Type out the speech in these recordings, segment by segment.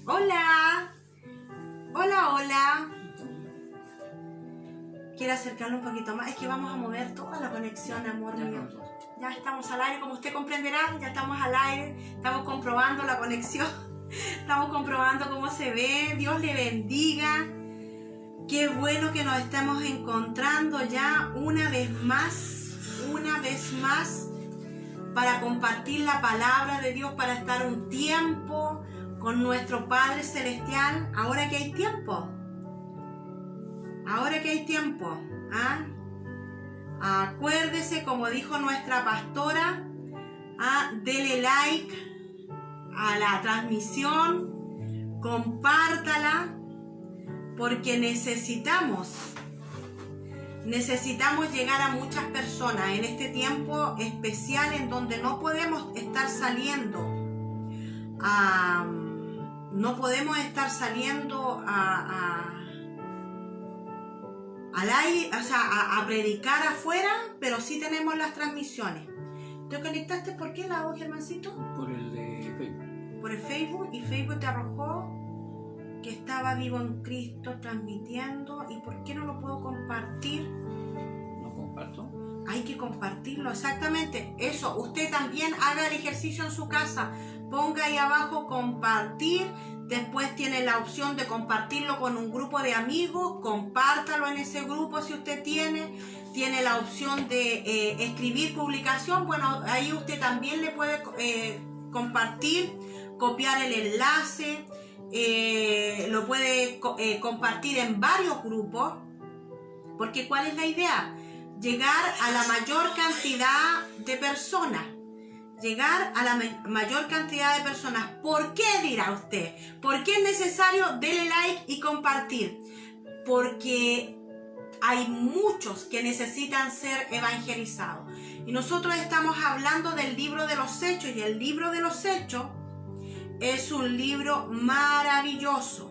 Hola. Hola, hola. ¿Quiere acercarlo un poquito más? Es que vamos a mover toda la conexión, amor mío. Ya estamos al aire, como usted comprenderá, ya estamos al aire. Estamos comprobando la conexión. Estamos comprobando cómo se ve. Dios le bendiga. Qué bueno que nos estamos encontrando ya una vez más, para compartir la palabra de Dios, para estar un tiempo con nuestro Padre Celestial. Ahora que hay tiempo. Acuérdese, como dijo nuestra pastora, dele like a la transmisión, compártala, porque necesitamos llegar a muchas personas en este tiempo especial en donde no podemos estar saliendo a predicar afuera, pero sí tenemos las transmisiones. ¿Te conectaste por qué lado, Germancito? Por el de Facebook. Por el Facebook, y Facebook te arrojó que estaba vivo en Cristo transmitiendo. ¿Y por qué no lo puedo compartir? ¿No comparto? Hay que compartirlo, exactamente. Eso, usted también haga el ejercicio en su casa. Ponga ahí abajo compartir. Después tiene la opción de compartirlo con un grupo de amigos. Compártalo en ese grupo si usted tiene. Tiene la opción de escribir publicación. Bueno, ahí usted también le puede compartir, copiar el enlace. Lo puede compartir en varios grupos. Porque ¿cuál es la idea? Llegar a la mayor cantidad de personas. ¿Por qué, dirá usted? ¿Por qué es necesario darle like y compartir? Porque hay muchos que necesitan ser evangelizados. Y nosotros estamos hablando del libro de los Hechos. Y el libro de los Hechos es un libro maravilloso.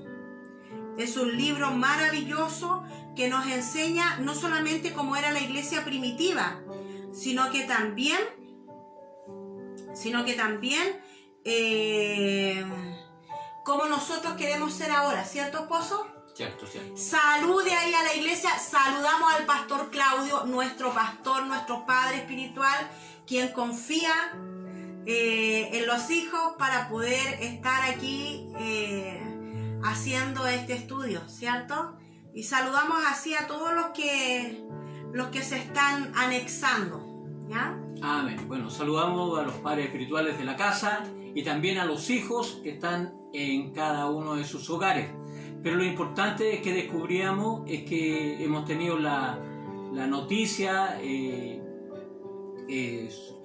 Es un libro maravilloso que nos enseña no solamente cómo era la iglesia primitiva, sino que también cómo nosotros queremos ser ahora, ¿cierto, esposo? Cierto. Salude ahí a la iglesia. Saludamos al pastor Claudio, nuestro pastor, nuestro padre espiritual, quien confía en los hijos para poder estar aquí haciendo este estudio, ¿cierto? Y saludamos así a todos los que se están anexando, ¿ya? Amén. Bueno, saludamos a los padres espirituales de la casa y también a los hijos que están en cada uno de sus hogares. Pero lo importante es que descubríamos es que hemos tenido la noticia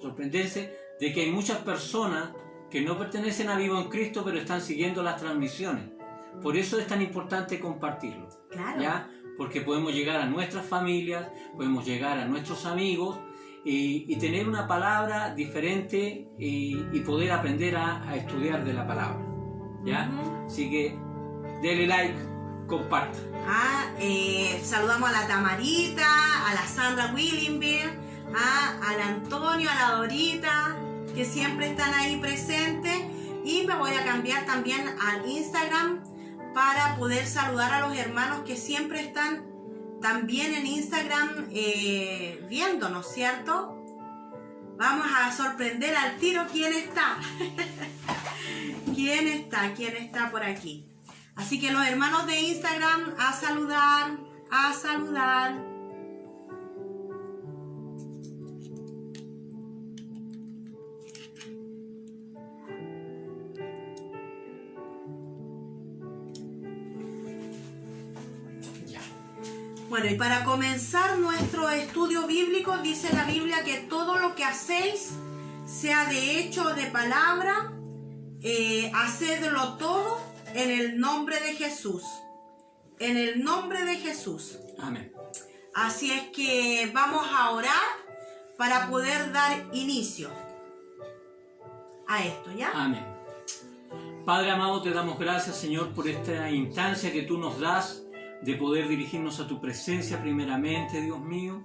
sorprendente de que hay muchas personas que no pertenecen a Vivo en Cristo, pero están siguiendo las transmisiones. Por eso es tan importante compartirlo. Claro. ¿Ya? Porque podemos llegar a nuestras familias, podemos llegar a nuestros amigos y tener una palabra diferente y poder aprender a estudiar de la palabra. ¿Ya? Así que denle like, comparta. Saludamos a la Tamarita, a la Sandra Willenberg, al Antonio, a la Dorita, que siempre están ahí presentes. Y me voy a cambiar también al Instagram para poder saludar a los hermanos que siempre están también en Instagram viéndonos, ¿cierto? Vamos a sorprender al tiro quién está. ¿Quién está por aquí? Así que los hermanos de Instagram, a saludar. Bueno, y para comenzar nuestro estudio bíblico, dice la Biblia que todo lo que hacéis, sea de hecho o de palabra, hacedlo todo en el nombre de Jesús. En el nombre de Jesús. Amén. Así es que vamos a orar para poder dar inicio a esto, ¿ya? Amén. Padre amado, te damos gracias, Señor, por esta instancia que tú nos das de poder dirigirnos a tu presencia primeramente, Dios mío.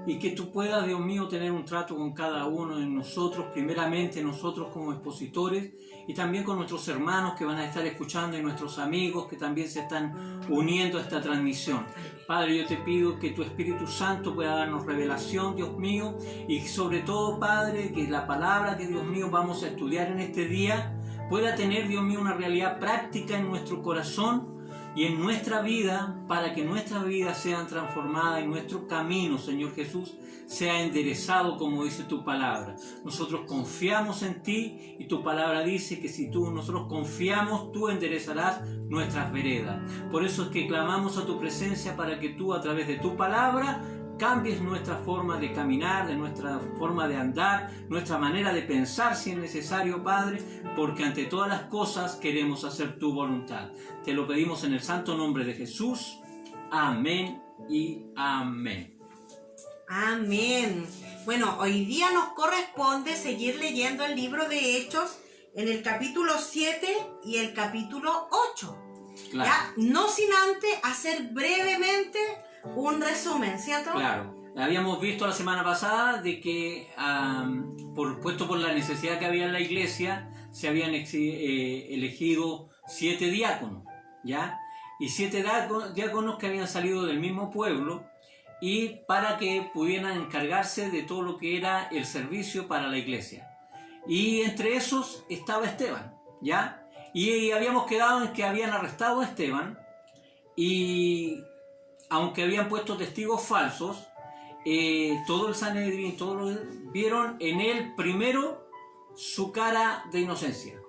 y que tú puedas, Dios mío, tener un trato con cada uno de nosotros, primeramente nosotros como expositores y también con nuestros hermanos que van a estar escuchando y nuestros amigos que también se están uniendo a esta transmisión. Padre, yo te pido que tu Espíritu Santo pueda darnos revelación, Dios mío, y sobre todo, Padre, que la palabra que, Dios mío, vamos a estudiar en este día pueda tener, Dios mío, una realidad práctica en nuestro corazón y en nuestra vida, para que nuestra vida sea transformada y nuestro camino, Señor Jesús, sea enderezado como dice tu palabra. Nosotros confiamos en ti y tu palabra dice que si nosotros confiamos, tú enderezarás nuestras veredas. Por eso es que clamamos a tu presencia para que tú, a través de tu palabra, cambies nuestra forma de caminar, de nuestra forma de andar, nuestra manera de pensar si es necesario, Padre, porque ante todas las cosas queremos hacer tu voluntad. Te lo pedimos en el santo nombre de Jesús. Amén y amén. Amén. Bueno, hoy día nos corresponde seguir leyendo el libro de Hechos en el capítulo 7 y el capítulo 8. Claro. ¿Ya? No sin antes hacer brevemente un resumen, ¿cierto? Claro. Habíamos visto la semana pasada de que, por la necesidad que había en la iglesia, se habían elegido 7 diáconos, ¿ya? Y 7 diáconos que habían salido del mismo pueblo y para que pudieran encargarse de todo lo que era el servicio para la iglesia. Y entre esos estaba Esteban, ¿ya? Y habíamos quedado en que habían arrestado a Esteban y aunque habían puesto testigos falsos, todo el Sanedrín, todos vieron en él primero su cara de inocencia.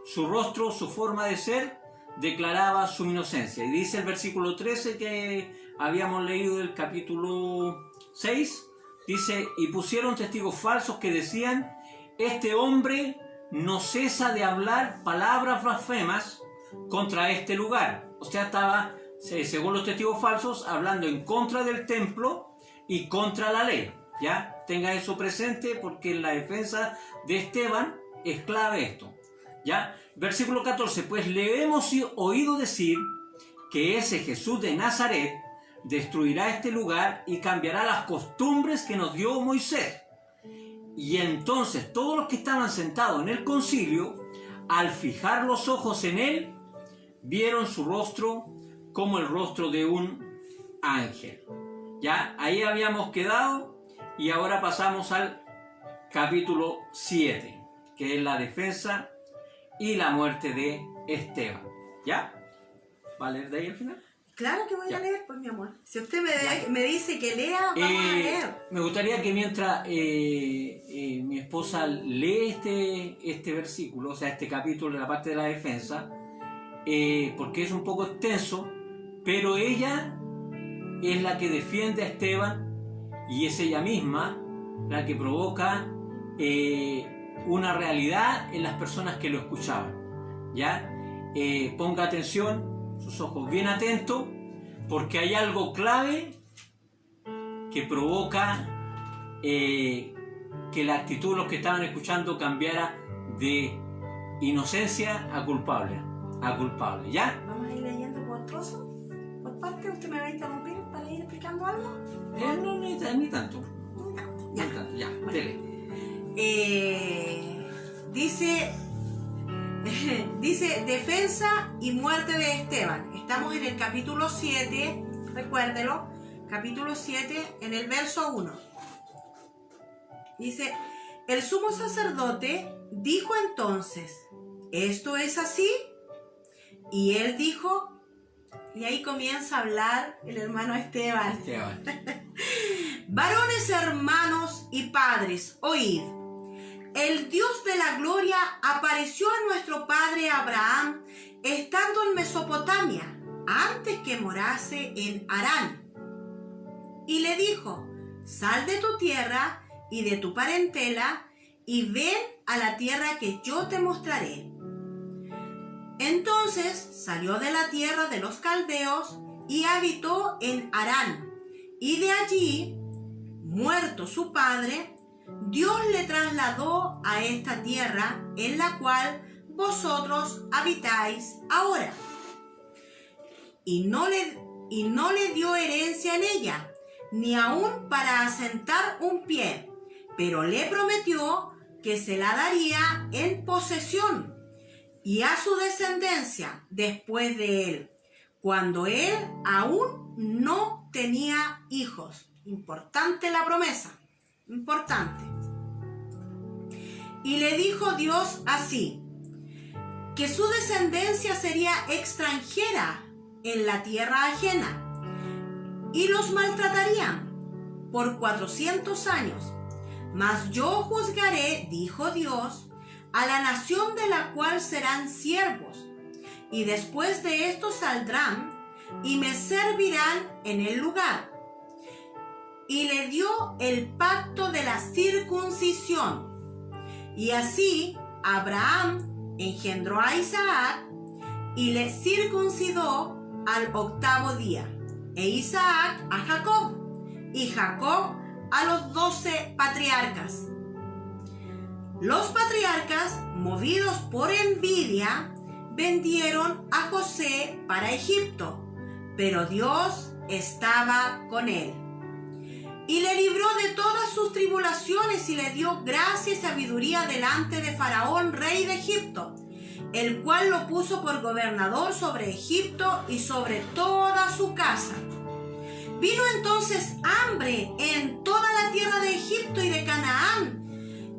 Su rostro, su forma de ser, declaraba su inocencia. Y dice el versículo 13 que habíamos leído del capítulo 6, dice, y pusieron testigos falsos que decían, este hombre no cesa de hablar palabras blasfemas contra este lugar. O sea, estaba, según los testigos falsos, hablando en contra del templo y contra la ley. ¿Ya? Tenga eso presente porque en la defensa de Esteban es clave esto. ¿Ya? Versículo 14, pues le hemos oído decir que ese Jesús de Nazaret destruirá este lugar y cambiará las costumbres que nos dio Moisés. Y entonces todos los que estaban sentados en el concilio, al fijar los ojos en él, vieron su rostro como el rostro de un ángel. Ya, ahí habíamos quedado y ahora pasamos al capítulo 7, que es la defensa y la muerte de Esteban. ¿Ya? ¿Va a leer de ahí al final? Claro que voy Ya. a leer, pues mi amor. Si usted me dice que lea, vamos a leer. Me gustaría que mientras mi esposa lee este versículo, o sea, este capítulo de la parte de la defensa, porque es un poco extenso, pero ella es la que defiende a Esteban y es ella misma la que provoca una realidad en las personas que lo escuchaban. ¿Ya? Ponga atención, sus ojos bien atentos, porque hay algo clave que provoca que la actitud de los que estaban escuchando cambiara de inocencia a culpable. ¿Ya? Vamos a ir leyendo por trozos, por parte. ¿Usted me va a interrumpir para ir explicando algo? No, ni tanto. Ya. Ni tanto. Ya, dele. Dice defensa y muerte de Esteban. Estamos en el capítulo 7, recuérdelo, capítulo 7, en el verso 1. Dice, el sumo sacerdote dijo entonces, ¿esto es así? Y él dijo, y ahí comienza a hablar el hermano Esteban. Varones, hermanos y padres, oíd. El Dios de la gloria apareció a nuestro padre Abraham estando en Mesopotamia, antes que morase en Harán. Y le dijo, sal de tu tierra y de tu parentela y ven a la tierra que yo te mostraré. Entonces salió de la tierra de los caldeos y habitó en Harán. Y de allí, muerto su padre, Dios le trasladó a esta tierra en la cual vosotros habitáis ahora. Y no le dio herencia en ella, ni aún para asentar un pie, pero le prometió que se la daría en posesión y a su descendencia después de él, cuando él aún no tenía hijos. Importante la promesa, importante. Y le dijo Dios así, que su descendencia sería extranjera en la tierra ajena, y los maltratarían por 400 años. Mas yo juzgaré, dijo Dios, a la nación de la cual serán siervos, y después de esto saldrán y me servirán en el lugar. Y le dio el pacto de la circuncisión. Y así Abraham engendró a Isaac y le circuncidó al 8º día, e Isaac a Jacob, y Jacob a los 12 patriarcas. Los patriarcas, movidos por envidia, vendieron a José para Egipto, pero Dios estaba con él. Y le libró de todas sus tribulaciones y le dio gracia y sabiduría delante de Faraón, rey de Egipto, el cual lo puso por gobernador sobre Egipto y sobre toda su casa. Vino entonces hambre en toda la tierra de Egipto y de Canaán,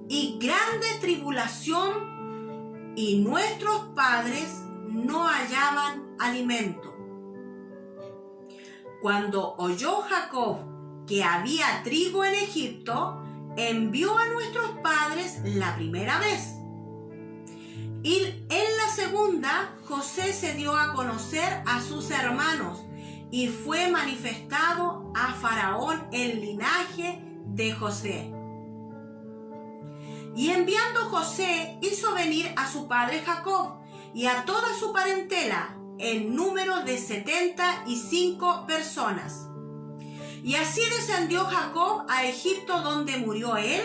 y grande tribulación, y nuestros padres no hallaban alimento. Cuando oyó Jacob que había trigo en Egipto, envió a nuestros padres la primera vez. Y en la segunda, José se dio a conocer a sus hermanos, y fue manifestado a Faraón el linaje de José. Y enviando José, hizo venir a su padre Jacob y a toda su parentela, en número de 75 personas. Y así descendió Jacob a Egipto, donde murió él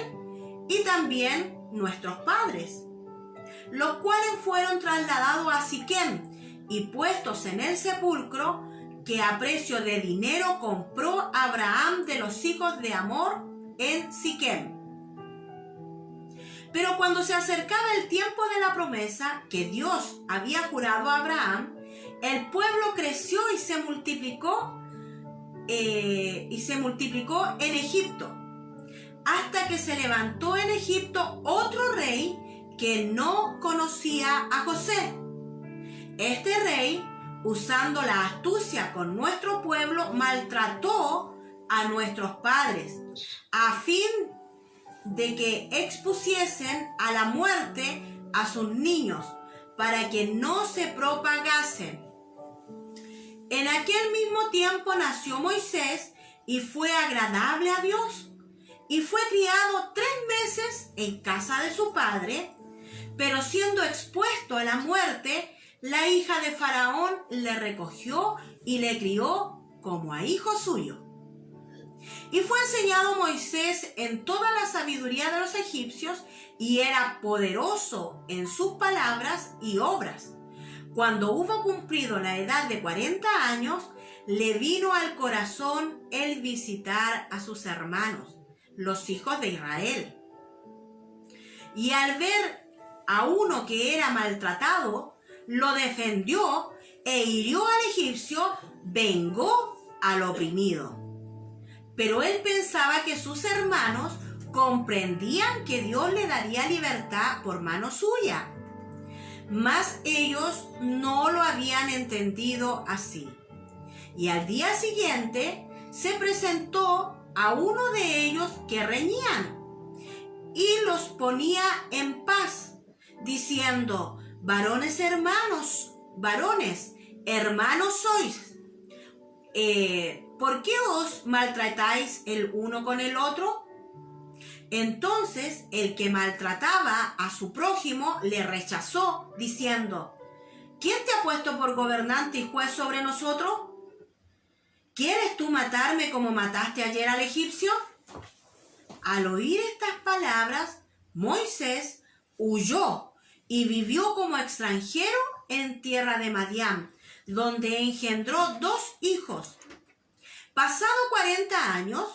y también nuestros padres, los cuales fueron trasladados a Siquem y puestos en el sepulcro que a precio de dinero compró Abraham de los hijos de Hamor en Siquem. Pero cuando se acercaba el tiempo de la promesa que Dios había jurado a Abraham, el pueblo creció y se multiplicó en Egipto, hasta que se levantó en Egipto otro rey que no conocía a José. Este rey, usando la astucia con nuestro pueblo, maltrató a nuestros padres, a fin de que expusiesen a la muerte a sus niños, para que no se propagasen. En aquel mismo tiempo nació Moisés y fue agradable a Dios, y fue criado 3 meses en casa de su padre, pero siendo expuesto a la muerte, la hija de Faraón le recogió y le crió como a hijo suyo. Y fue enseñado Moisés en toda la sabiduría de los egipcios, y era poderoso en sus palabras y obras. Cuando hubo cumplido la edad de 40 años, le vino al corazón el visitar a sus hermanos, los hijos de Israel. Y al ver a uno que era maltratado, lo defendió e hirió al egipcio, vengó al oprimido. Pero él pensaba que sus hermanos comprendían que Dios le daría libertad por mano suya, mas ellos no lo habían entendido así. Y al día siguiente se presentó a uno de ellos que reñían y los ponía en paz, diciendo: varones, hermanos sois, ¿por qué os maltratáis el uno con el otro? Entonces el que maltrataba a su prójimo le rechazó, diciendo: ¿quién te ha puesto por gobernante y juez sobre nosotros? ¿Quieres tú matarme como mataste ayer al egipcio? Al oír estas palabras, Moisés huyó y vivió como extranjero en tierra de Madián, donde engendró 2 hijos. Pasado 40 años,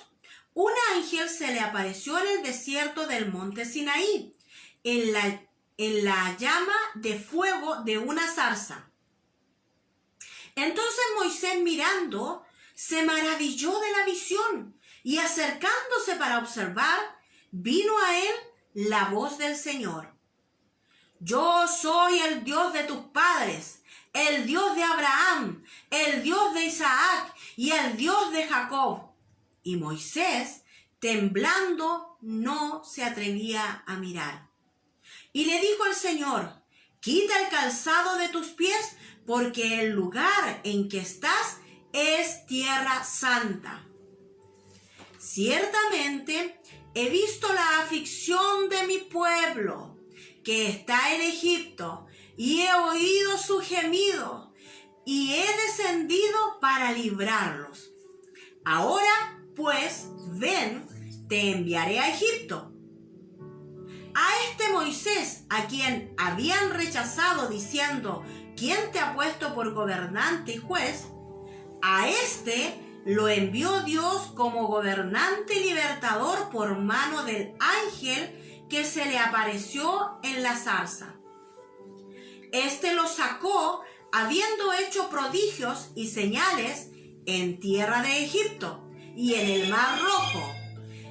un ángel se le apareció en el desierto del monte Sinaí, en la llama de fuego de una zarza. Entonces Moisés, mirando, se maravilló de la visión, y acercándose para observar, vino a él la voz del Señor. Yo soy el Dios de tus padres, el Dios de Abraham, el Dios de Isaac y el Dios de Jacob. Y Moisés, temblando, no se atrevía a mirar. Y le dijo el Señor: quita el calzado de tus pies, porque el lugar en que estás es tierra santa. Ciertamente he visto la aflicción de mi pueblo, que está en Egipto, y he oído su gemido, y he descendido para librarlos. Ahora, pues, ven, te enviaré a Egipto. A este Moisés, a quien habían rechazado diciendo: ¿quién te ha puesto por gobernante y juez? A este lo envió Dios como gobernante y libertador por mano del ángel que se le apareció en la zarza. Este lo sacó habiendo hecho prodigios y señales en tierra de Egipto y en el Mar Rojo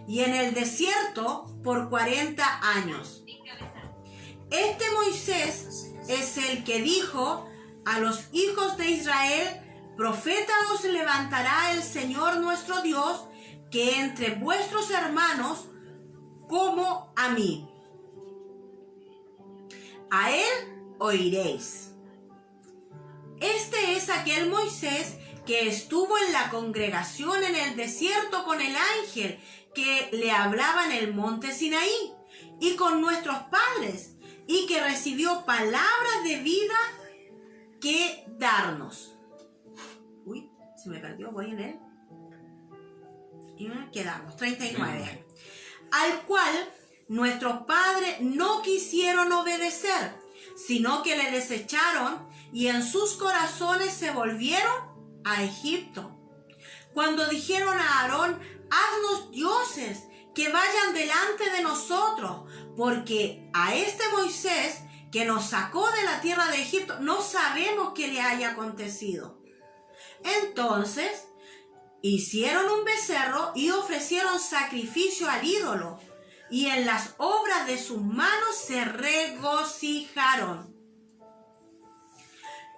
y en el desierto por 40 años. Este Moisés es el que dijo a los hijos de Israel: profeta os levantará el Señor nuestro Dios, que entre vuestros hermanos como a mí. A él oiréis. Este es aquel Moisés que estuvo en la congregación en el desierto con el ángel que le hablaba en el monte Sinaí y con nuestros padres, y que recibió palabras de vida que darnos. Uy, se me perdió, voy en él. Y quedamos, 39. Al cual nuestros padres no quisieron obedecer, sino que le desecharon, y en sus corazones se volvieron a Egipto. Cuando dijeron a Aarón: haznos dioses que vayan delante de nosotros, porque a este Moisés que nos sacó de la tierra de Egipto no sabemos qué le haya acontecido. Entonces hicieron un becerro y ofrecieron sacrificio al ídolo, y en las obras de sus manos se regocijaron.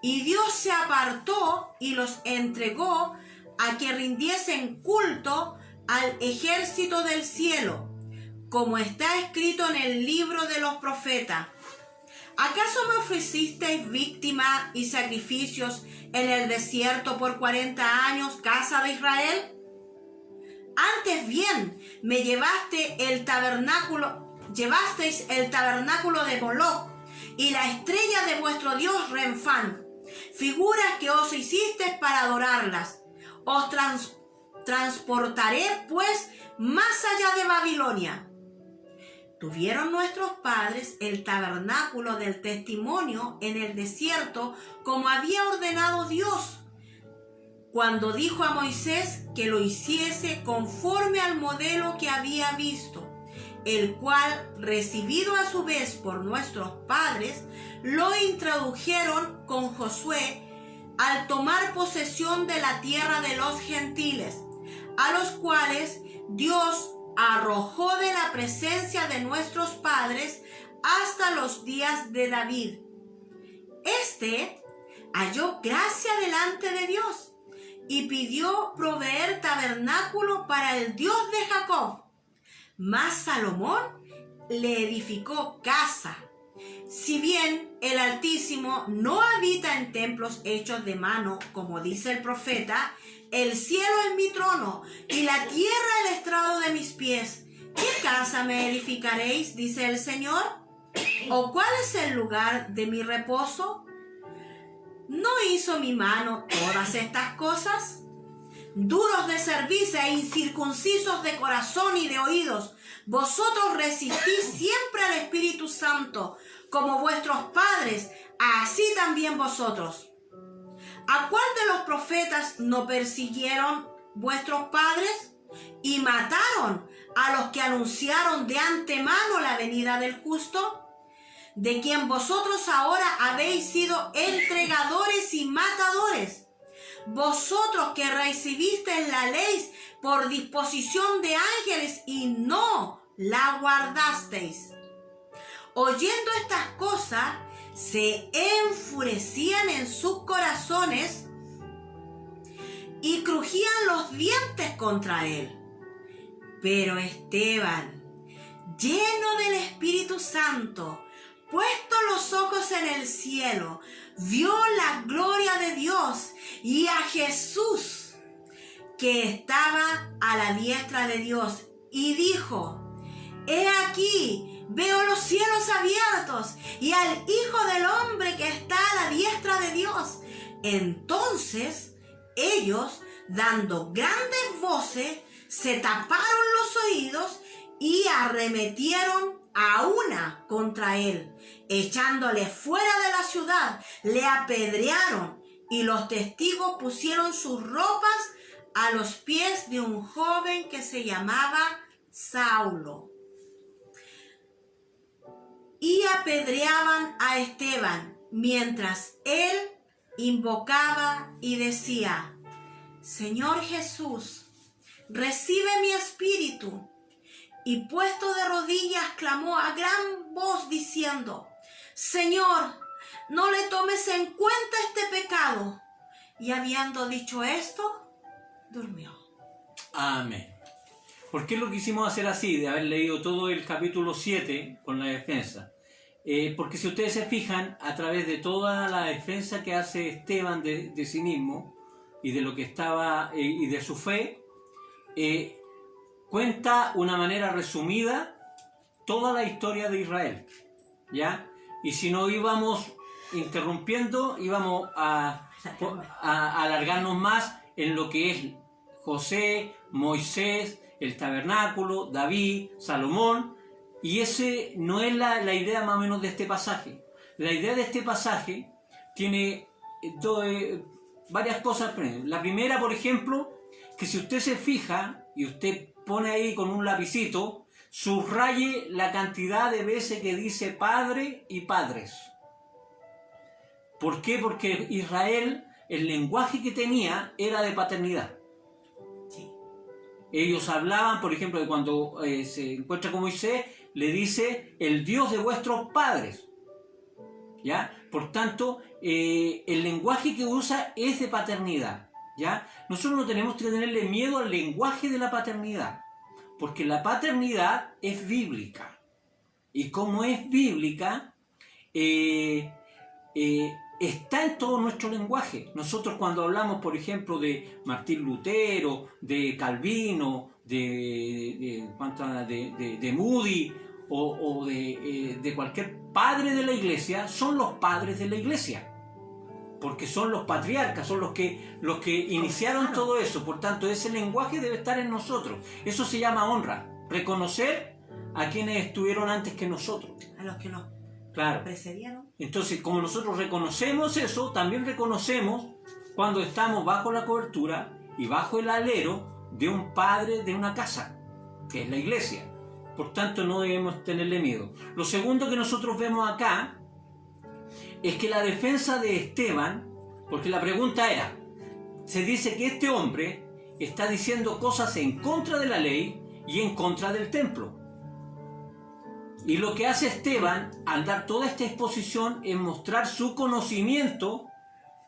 Y Dios se apartó y los entregó a que rindiesen culto al ejército del cielo, como está escrito en el libro de los profetas. ¿Acaso me ofrecisteis víctimas y sacrificios en el desierto por 40 años, casa de Israel? Antes bien, me llevasteis el tabernáculo de Moloc y la estrella de vuestro dios Renfán, figuras que os hicisteis para adorarlas. Os transportaré pues más allá de Babilonia. Tuvieron nuestros padres el tabernáculo del testimonio en el desierto, como había ordenado Dios, cuando dijo a Moisés que lo hiciese conforme al modelo que había visto, el cual, recibido a su vez por nuestros padres, lo introdujeron con Josué al tomar posesión de la tierra de los gentiles, a los cuales Dios arrojó de la presencia de nuestros padres hasta los días de David. Este halló gracia delante de Dios y pidió proveer tabernáculo para el Dios de Jacob. Mas Salomón le edificó casa. Si bien el Altísimo no habita en templos hechos de mano, como dice el profeta: el cielo es mi trono y la tierra el estrado de mis pies. ¿Qué casa me edificaréis? Dice el Señor. ¿O cuál es el lugar de mi reposo? ¿No hizo mi mano todas estas cosas? Duros de cerviz e incircuncisos de corazón y de oídos, vosotros resistís siempre al Espíritu Santo, como vuestros padres, así también vosotros. ¿A cuál de los profetas no persiguieron vuestros padres y mataron a los que anunciaron de antemano la venida del justo, de quien vosotros ahora habéis sido entregadores y matadores, vosotros que recibisteis la ley por disposición de ángeles y no la guardasteis. Oyendo estas cosas, se enfurecían en sus corazones y crujían los dientes contra él. Pero Esteban, lleno del Espíritu Santo, puesto los ojos en el cielo, vio la gloria de Dios y a Jesús, que estaba a la diestra de Dios, y dijo: He aquí, veo los cielos abiertos y al Hijo del Hombre que está a la diestra de Dios. Entonces ellos, dando grandes voces, se taparon los oídos y arremetieron a una contra él, echándole fuera de la ciudad, le apedrearon, y los testigos pusieron sus ropas a los pies de un joven que se llamaba Saulo. Y apedreaban a Esteban, mientras él invocaba y decía: Señor Jesús, recibe mi espíritu. Y puesto de rodillas clamó a gran voz diciendo: Señor, no le tomes en cuenta este pecado. Y habiendo dicho esto, durmió. Amén. ¿Por qué lo quisimos hacer así, de haber leído todo el capítulo 7 con la defensa? Porque si ustedes se fijan, a través de toda la defensa que hace Esteban de sí mismo y de lo que estaba y de su fe, cuenta una manera resumida toda la historia de Israel, ¿ya? Y si no íbamos interrumpiendo, íbamos a alargarnos más en lo que es José, Moisés, el tabernáculo, David, Salomón, y ese no es la idea más o menos de este pasaje. La idea de este pasaje tiene varias cosas. La primera, por ejemplo, que si usted se fija y usted pone ahí con un lapicito, subraye la cantidad de veces que dice padre y padres. ¿Por qué? Porque Israel, el lenguaje que tenía era de paternidad. Sí. Ellos hablaban, por ejemplo, de cuando se encuentra con Moisés, le dice: el Dios de vuestros padres. ¿Ya? Por tanto, el lenguaje que usa es de paternidad. ¿Ya? Nosotros no tenemos que tenerle miedo al lenguaje de la paternidad, porque la paternidad es bíblica. Y como es bíblica, está en todo nuestro lenguaje. Nosotros cuando hablamos, por ejemplo, de Martín Lutero, de Calvino, de Moody o de cualquier padre de la iglesia, son los padres de la iglesia, porque son los patriarcas, son los que iniciaron todo eso. Por tanto, ese lenguaje debe estar en nosotros. Eso se llama honra, reconocer a quienes estuvieron antes que nosotros, A los que nos claro, precedieron. Entonces, como nosotros reconocemos eso, también reconocemos cuando estamos bajo la cobertura y bajo el alero de un padre de una casa, que es la iglesia. Por tanto, no debemos tenerle miedo. Lo segundo que nosotros vemos acá es que la defensa de Esteban, porque la pregunta era, se dice que este hombre está diciendo cosas en contra de la ley y en contra del templo. Y lo que hace Esteban al dar toda esta exposición es mostrar su conocimiento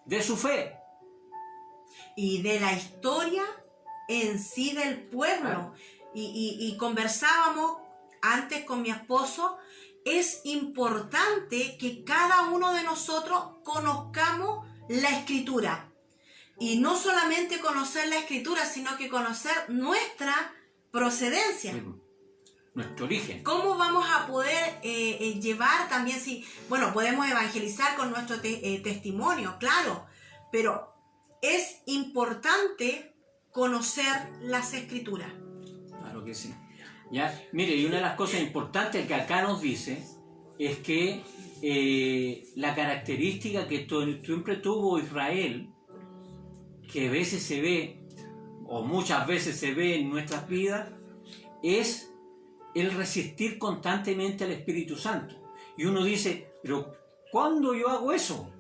de su fe. Y de la historia en sí del pueblo. Y conversábamos antes con mi esposo, es importante que cada uno de nosotros conozcamos la Escritura. Y no solamente conocer la Escritura, sino que conocer nuestra procedencia. Nuestro origen. ¿Cómo vamos a poder llevar también, si, bueno, podemos evangelizar con nuestro testimonio, claro, pero es importante conocer las Escrituras. Claro que sí. ¿Ya? Mire, y una de las cosas importantes que acá nos dice es que la característica que siempre tuvo Israel, que a veces se ve o muchas veces se ve en nuestras vidas, es el resistir constantemente al Espíritu Santo. Y uno dice, pero ¿cuándo yo hago eso?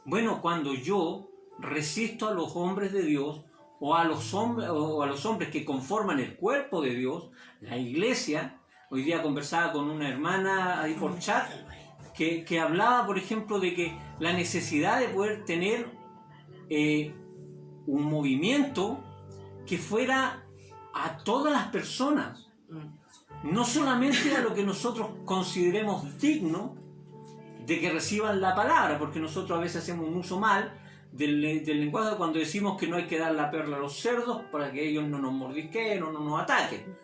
Bueno, cuando yo resisto a los hombres de Dios o a los hombres que conforman el cuerpo de Dios, la iglesia. Hoy día conversaba con una hermana ahí por chat que hablaba, por ejemplo, de que la necesidad de poder tener un movimiento que fuera a todas las personas, no solamente a lo que nosotros consideremos digno de que reciban la palabra, porque nosotros a veces hacemos un uso mal del lenguaje cuando decimos que no hay que dar la perla a los cerdos para que ellos no nos mordisquen o no nos ataquen.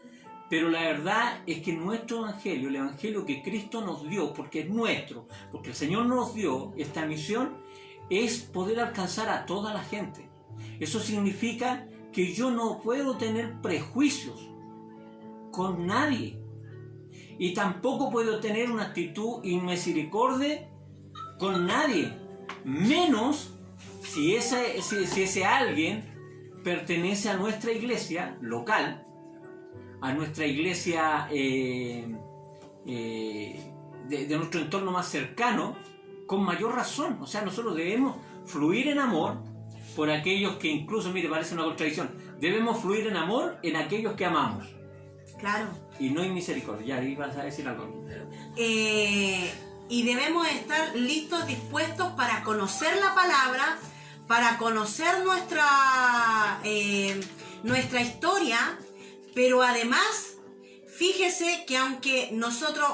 Pero la verdad es que nuestro evangelio, el evangelio que Cristo nos dio, porque es nuestro, porque el Señor nos dio esta misión, es poder alcanzar a toda la gente. Eso significa que yo no puedo tener prejuicios con nadie. Y tampoco puedo tener una actitud inmisericordia con nadie. Menos si ese alguien pertenece a nuestra iglesia local, a nuestra iglesia de nuestro entorno más cercano, con mayor razón. O sea, nosotros debemos fluir en amor por aquellos que incluso, mire, parece una contradicción, debemos fluir en amor en aquellos que amamos. Claro. Y no en misericordia. Ya, ahí vas a decir algo. Y debemos estar listos, dispuestos para conocer la palabra, para conocer nuestra historia, pero además, fíjese que aunque nosotros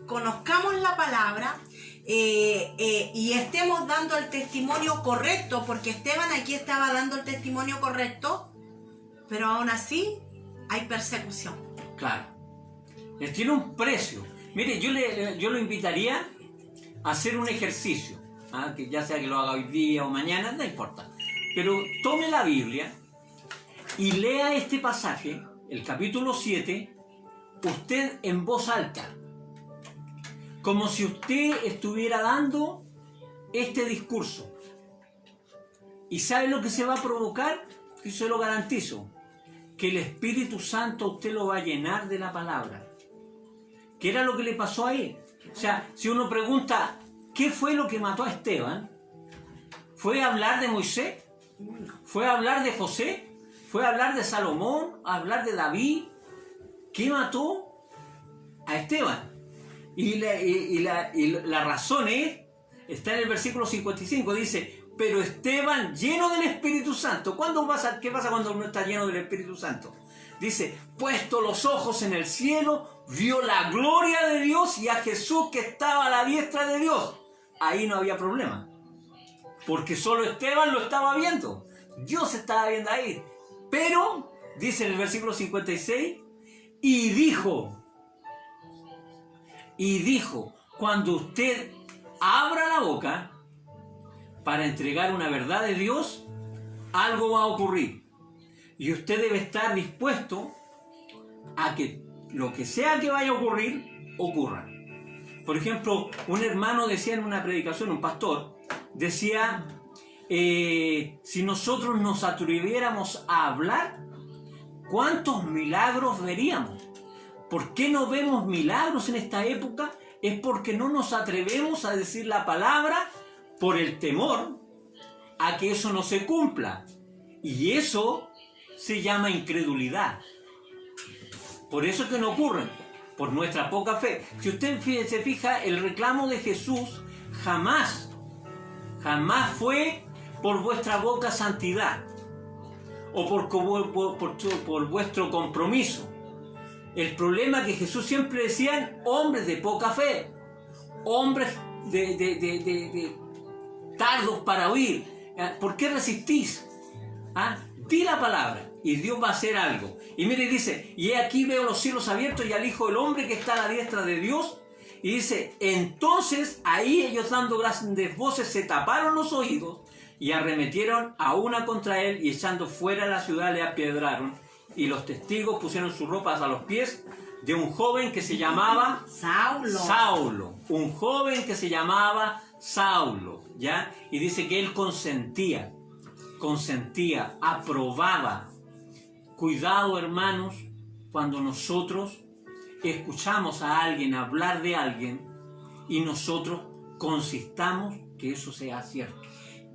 conozcamos la palabra y estemos dando el testimonio correcto, porque Esteban aquí estaba dando el testimonio correcto, pero aún así hay persecución. Claro. Tiene un precio. Mire, yo lo invitaría a hacer un ejercicio, que ya sea que lo haga hoy día o mañana, no importa. Pero tome la Biblia y lea este pasaje, el capítulo 7, usted en voz alta, como si usted estuviera dando este discurso. ¿Y sabe lo que se va a provocar? Yo se lo garantizo, que el Espíritu Santo a usted lo va a llenar de la palabra. ¿Qué era lo que le pasó a él? O sea, si uno pregunta, ¿qué fue lo que mató a Esteban? ¿Fue hablar de Moisés? ¿Fue hablar de José? ¿Fue hablar de Salomón? ¿Hablar de David? ¿Qué mató a Esteban? Y la razón está en el versículo 55, dice, pero Esteban lleno del Espíritu Santo. ¿Qué pasa cuando uno está lleno del Espíritu Santo? Dice, puesto los ojos en el cielo, vio la gloria de Dios y a Jesús que estaba a la diestra de Dios. Ahí no había problema, porque solo Esteban lo estaba viendo. Dios estaba viendo ahí. Pero, dice en el versículo 56, y dijo, cuando usted abra la boca para entregar una verdad de Dios, algo va a ocurrir. Y usted debe estar dispuesto a que lo que sea que vaya a ocurrir, ocurra. Por ejemplo, un hermano decía en una predicación, un pastor, decía, si nosotros nos atreviéramos a hablar, ¿cuántos milagros veríamos? ¿Por qué no vemos milagros en esta época? Es porque no nos atrevemos a decir la palabra por el temor a que eso no se cumpla. Y eso se llama incredulidad. Por eso es que no ocurren, por nuestra poca fe. Si usted se fija, el reclamo de Jesús jamás fue por vuestra boca santidad o por vuestro compromiso. El problema es que Jesús siempre decía, hombres de poca fe, hombres de tardos para oír. ¿Por qué resistís? Di la palabra y Dios va a hacer algo. Y mire, dice, y aquí veo los cielos abiertos y al Hijo del Hombre que está a la diestra de Dios. Y dice, entonces ahí ellos dando grandes voces se taparon los oídos y arremetieron a una contra él y echando fuera la ciudad le apiedraron. Y los testigos pusieron sus ropas a los pies de un joven que se llamaba Saulo. Un joven que se llamaba Saulo, ¿ya? Y dice que él consentía, aprobaba cuidado, hermanos, cuando nosotros escuchamos a alguien hablar de alguien y nosotros consistamos que eso sea cierto.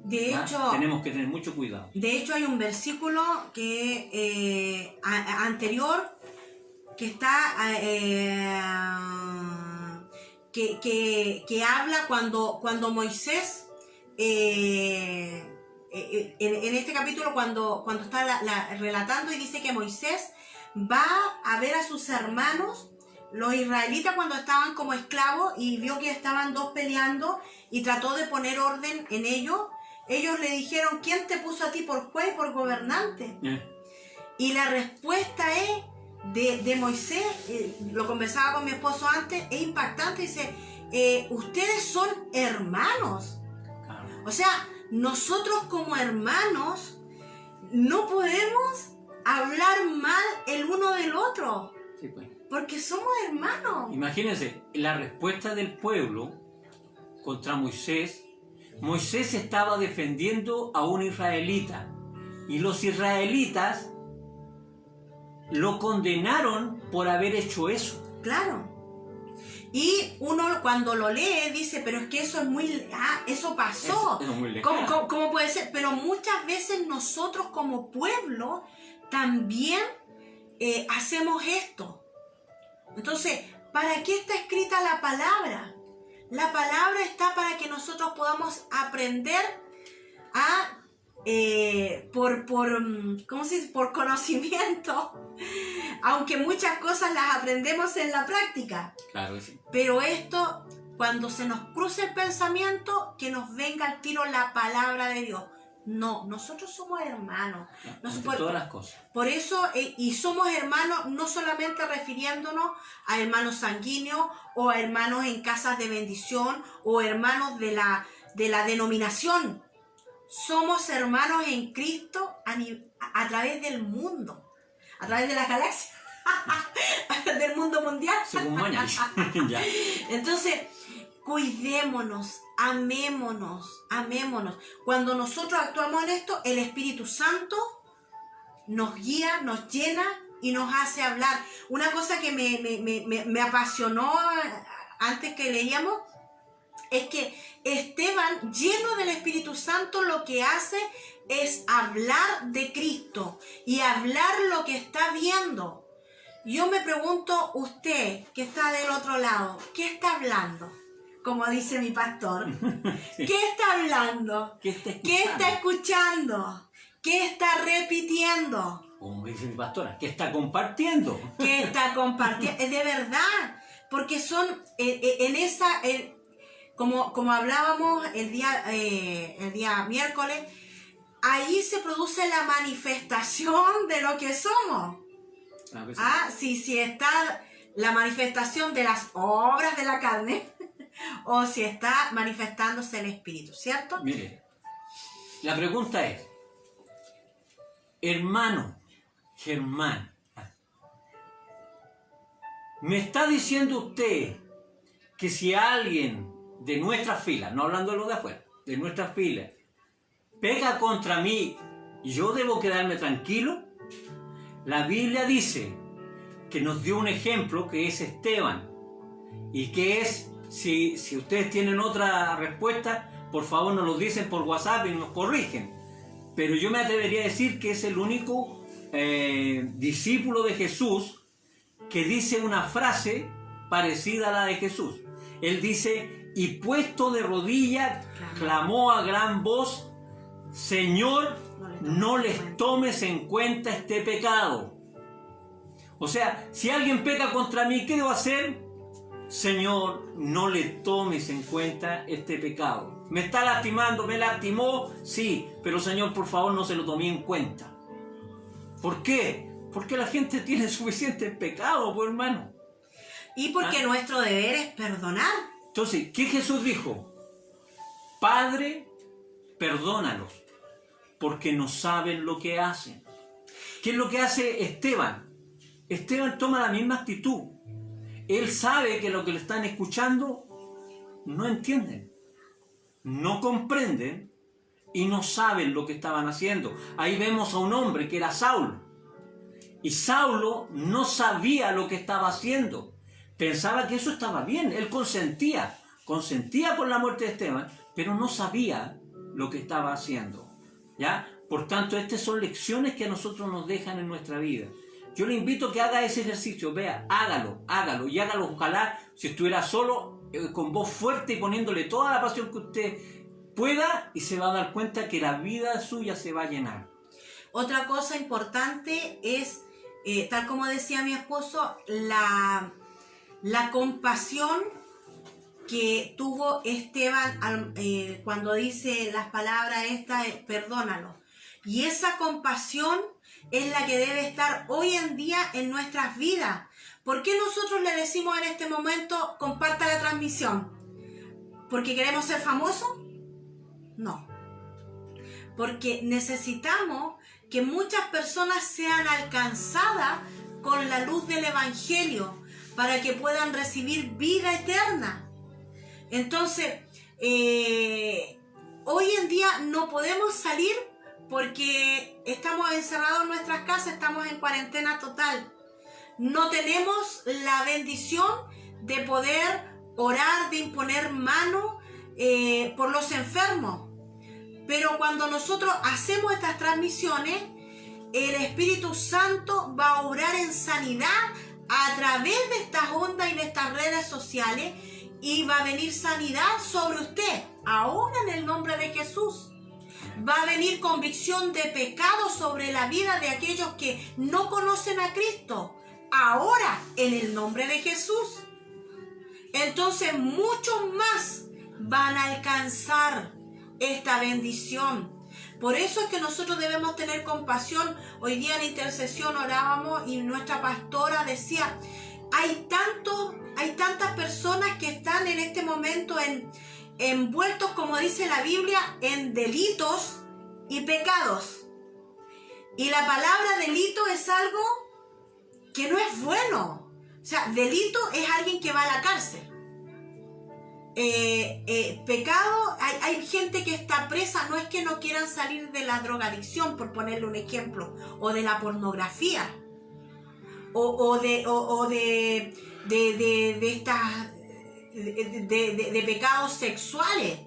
De hecho, tenemos que tener mucho cuidado. De hecho, hay un versículo que anterior que está que habla cuando Moisés en este capítulo cuando está relatando y dice que Moisés va a ver a sus hermanos, los israelitas, cuando estaban como esclavos y vio que estaban dos peleando y trató de poner orden en ellos. Ellos le dijeron, ¿quién te puso a ti por juez, por gobernante? Y la respuesta de Moisés, lo conversaba con mi esposo antes, es impactante. Dice, ustedes son hermanos. O sea, nosotros como hermanos no podemos hablar mal el uno del otro. Sí, pues. Porque somos hermanos. Imagínense, la respuesta del pueblo contra Moisés. Moisés estaba defendiendo a un israelita y los israelitas lo condenaron por haber hecho eso. Claro. Y uno cuando lo lee dice, pero es que eso es muy... eso pasó. Es muy lejano. ¿Cómo puede ser? Pero muchas veces nosotros como pueblo también hacemos esto. Entonces, ¿para qué está escrita la palabra? La palabra está para que nosotros podamos aprender a, ¿cómo se dice? Por conocimiento, aunque muchas cosas las aprendemos en la práctica. Claro que sí. Pero esto, cuando se nos cruce el pensamiento, que nos venga al tiro la palabra de Dios. No, nosotros somos hermanos. Todas las cosas. Por eso, y somos hermanos no solamente refiriéndonos a hermanos sanguíneos o a hermanos en casas de bendición o hermanos de la denominación. Somos hermanos en Cristo a través del mundo, a través de la galaxia, del mundo mundial. Según Moña. Ya. Entonces, cuidémonos, amémonos. Cuando nosotros actuamos en esto, el Espíritu Santo nos guía, nos llena y nos hace hablar. Una cosa que me apasionó antes que leíamos es que Esteban, lleno del Espíritu Santo, lo que hace es hablar de Cristo y hablar lo que está viendo. Yo me pregunto, usted que está del otro lado, ¿qué está hablando? Como dice mi pastor. Sí. ¿Qué está hablando? ¿Qué está escuchando? ¿Qué está escuchando? ¿Qué está repitiendo? Como dice mi pastora, ¿qué está compartiendo? ¿Qué está compartiendo? De verdad, porque son como hablábamos el día miércoles, ahí se produce la manifestación de lo que somos. Si está la manifestación de las obras de la carne o si está manifestándose el Espíritu, ¿cierto? Mire, la pregunta es, hermano Germán, ¿me está diciendo usted que si alguien de nuestras filas, no hablando de los de afuera, de nuestras filas, pega contra mí, yo debo quedarme tranquilo? La Biblia dice que nos dio un ejemplo que es Esteban y que es, si ustedes tienen otra respuesta, por favor nos lo dicen por WhatsApp y nos corrigen, pero yo me atrevería a decir que es el único discípulo de Jesús que dice una frase parecida a la de Jesús. Él dice, y puesto de rodillas, clamó a gran voz, Señor, no les tomes en cuenta este pecado. O sea, si alguien peca contra mí, ¿qué debo hacer? Señor, no le tomes en cuenta este pecado. Me está lastimando, me lastimó, sí, pero Señor, por favor, no se lo tomé en cuenta. ¿Por qué? Porque la gente tiene suficiente pecado, pues, hermano. Y porque nuestro deber es perdonar. Entonces, ¿qué Jesús dijo? Padre, perdónalos, porque no saben lo que hacen. ¿Qué es lo que hace Esteban? Esteban toma la misma actitud. Él sabe que lo que le están escuchando no entienden, no comprenden y no saben lo que estaban haciendo. Ahí vemos a un hombre que era Saulo. Y Saulo no sabía lo que estaba haciendo. Pensaba que eso estaba bien. Él consentía con la muerte de Esteban, pero no sabía lo que estaba haciendo. ¿Ya? Por tanto, estas son lecciones que a nosotros nos dejan en nuestra vida. Yo le invito a que haga ese ejercicio. Vea, hágalo. Y hágalo, ojalá, si estuviera solo, con voz fuerte y poniéndole toda la pasión que usted pueda, y se va a dar cuenta que la vida suya se va a llenar. Otra cosa importante es, tal como decía mi esposo, la compasión que tuvo Esteban cuando dice las palabras estas, perdónalo. Y esa compasión es la que debe estar hoy en día en nuestras vidas. ¿Por qué nosotros le decimos en este momento, comparta la transmisión? ¿Porque queremos ser famosos? No. Porque necesitamos que muchas personas sean alcanzadas con la luz del Evangelio para que puedan recibir vida eterna. Entonces, hoy en día no podemos salir porque estamos encerrados en nuestras casas, estamos en cuarentena total. No tenemos la bendición de poder orar, de imponer mano por los enfermos. Pero cuando nosotros hacemos estas transmisiones, el Espíritu Santo va a obrar en sanidad a través de estas ondas y de estas redes sociales, y va a venir sanidad sobre usted, ahora en el nombre de Jesús. Va a venir convicción de pecado sobre la vida de aquellos que no conocen a Cristo, ahora en el nombre de Jesús. Entonces muchos más van a alcanzar esta bendición. Por eso es que nosotros debemos tener compasión. Hoy día en intercesión orábamos y nuestra pastora decía, hay tantas personas que están en este momento envueltos, como dice la Biblia, en delitos y pecados. Y la palabra delito es algo que no es bueno. O sea, delito es alguien que va a la cárcel. Pecado, hay gente que está presa, no es que no quieran salir de la drogadicción, por ponerle un ejemplo, o de la pornografía, o de pecados sexuales,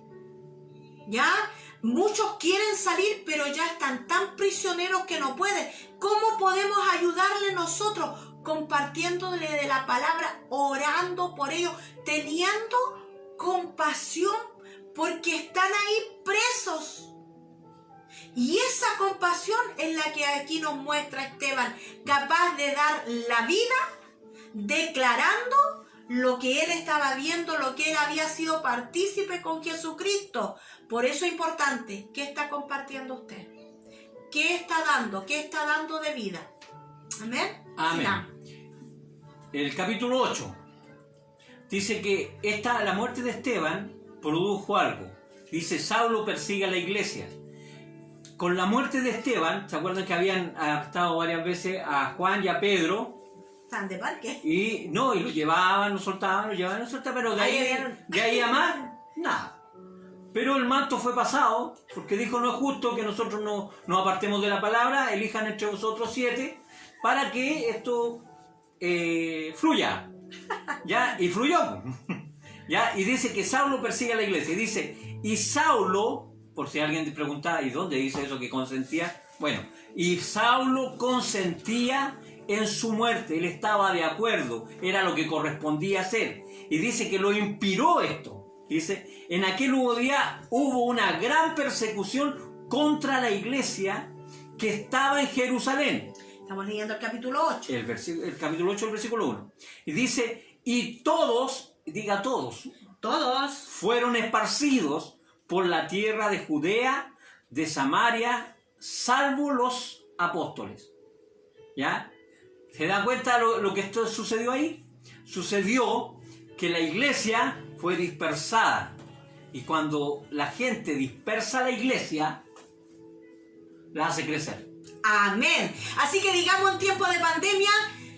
¿ya? Muchos quieren salir, pero ya están tan prisioneros que no pueden. ¿Cómo podemos ayudarle nosotros? Compartiéndole de la palabra, orando por ellos, teniendo compasión, porque están ahí presos. Y esa compasión es la que aquí nos muestra Esteban, capaz de dar la vida, declarando lo que él estaba viendo, lo que él había sido partícipe con Jesucristo. Por eso es importante, ¿qué está compartiendo usted? ¿Qué está dando? ¿Qué está dando de vida? Amén. Amén. El capítulo 8 dice que la muerte de Esteban produjo algo. Dice, Saulo persigue a la iglesia. Con la muerte de Esteban, ¿se acuerdan que habían arrestado varias veces a Juan y a Pedro? ¿Están de parque? Y lo llevaban, lo soltaban, pero de ahí a más, nada. Pero el manto fue pasado, porque dijo, no es justo que nosotros nos apartemos de la palabra, elijan entre vosotros 7, para que esto fluya. ¿Ya? Y fluyó. ¿Ya? Y dice que Saulo persigue a la iglesia. Y dice, y Saulo, por si alguien te preguntaba, ¿y dónde dice eso que consentía? Bueno, y Saulo consentía en su muerte. Él estaba de acuerdo, era lo que correspondía hacer. Y dice que lo inspiró esto. Dice, en aquel día hubo una gran persecución contra la iglesia que estaba en Jerusalén. Estamos leyendo el capítulo 8. El capítulo 8, el versículo 1. Y dice, y todos, diga todos, fueron esparcidos por la tierra de Judea, de Samaria, salvo los apóstoles. ¿Ya? ¿Se dan cuenta lo que esto sucedió ahí? Sucedió que la iglesia fue dispersada. Y cuando la gente dispersa la iglesia, la hace crecer. Amén. Así que digamos, en tiempo de pandemia,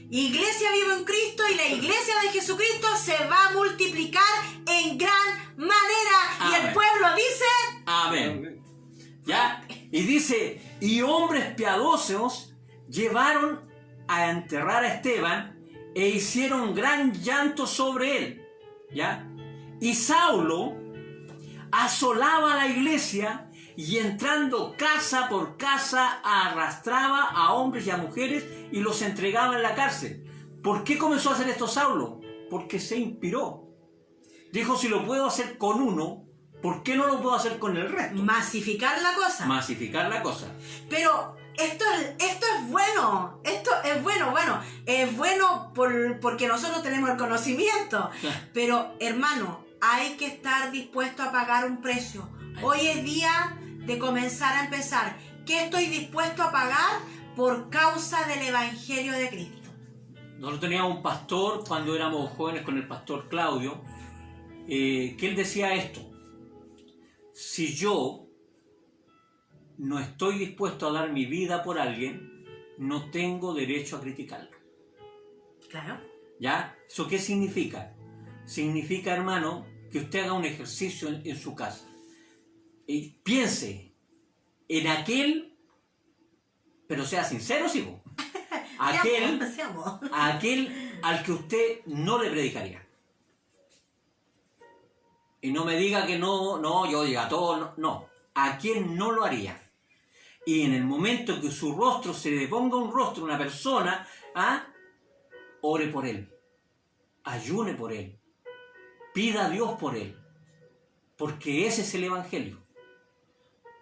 Iglesia Viva en Cristo y la Iglesia de Jesucristo se va a multiplicar en gran manera. Amén. Y el pueblo dice... Amén. ¿Ya? Y dice, y hombres piadosos llevaron a enterrar a Esteban e hicieron gran llanto sobre él, ¿ya? Y Saulo asolaba la iglesia y entrando casa por casa arrastraba a hombres y a mujeres y los entregaba en la cárcel. ¿Por qué comenzó a hacer esto Saulo? Porque se inspiró. Dijo, si lo puedo hacer con uno, ¿por qué no lo puedo hacer con el resto? Masificar la cosa. Masificar la cosa. Pero esto es bueno. Esto es bueno. Bueno, es bueno porque nosotros tenemos el conocimiento. Pero, hermano, hay que estar dispuesto a pagar un precio. Hoy es día de comenzar a empezar. ¿Qué estoy dispuesto a pagar por causa del Evangelio de Cristo? Nosotros teníamos un pastor cuando éramos jóvenes con el pastor Claudio, que él decía esto: si yo no estoy dispuesto a dar mi vida por alguien, no tengo derecho a criticarlo. Claro. ¿Ya? ¿Eso qué significa? Significa, hermano, que usted haga un ejercicio en su casa. Y piense en aquel, pero sea sincero, sí, aquel al que usted no le predicaría. Y no me diga que no, yo diga todo, no. ¿A quién no lo haría? Y en el momento que su rostro se le ponga un rostro a una persona, ore por él, ayune por él, pida a Dios por él, porque ese es el Evangelio.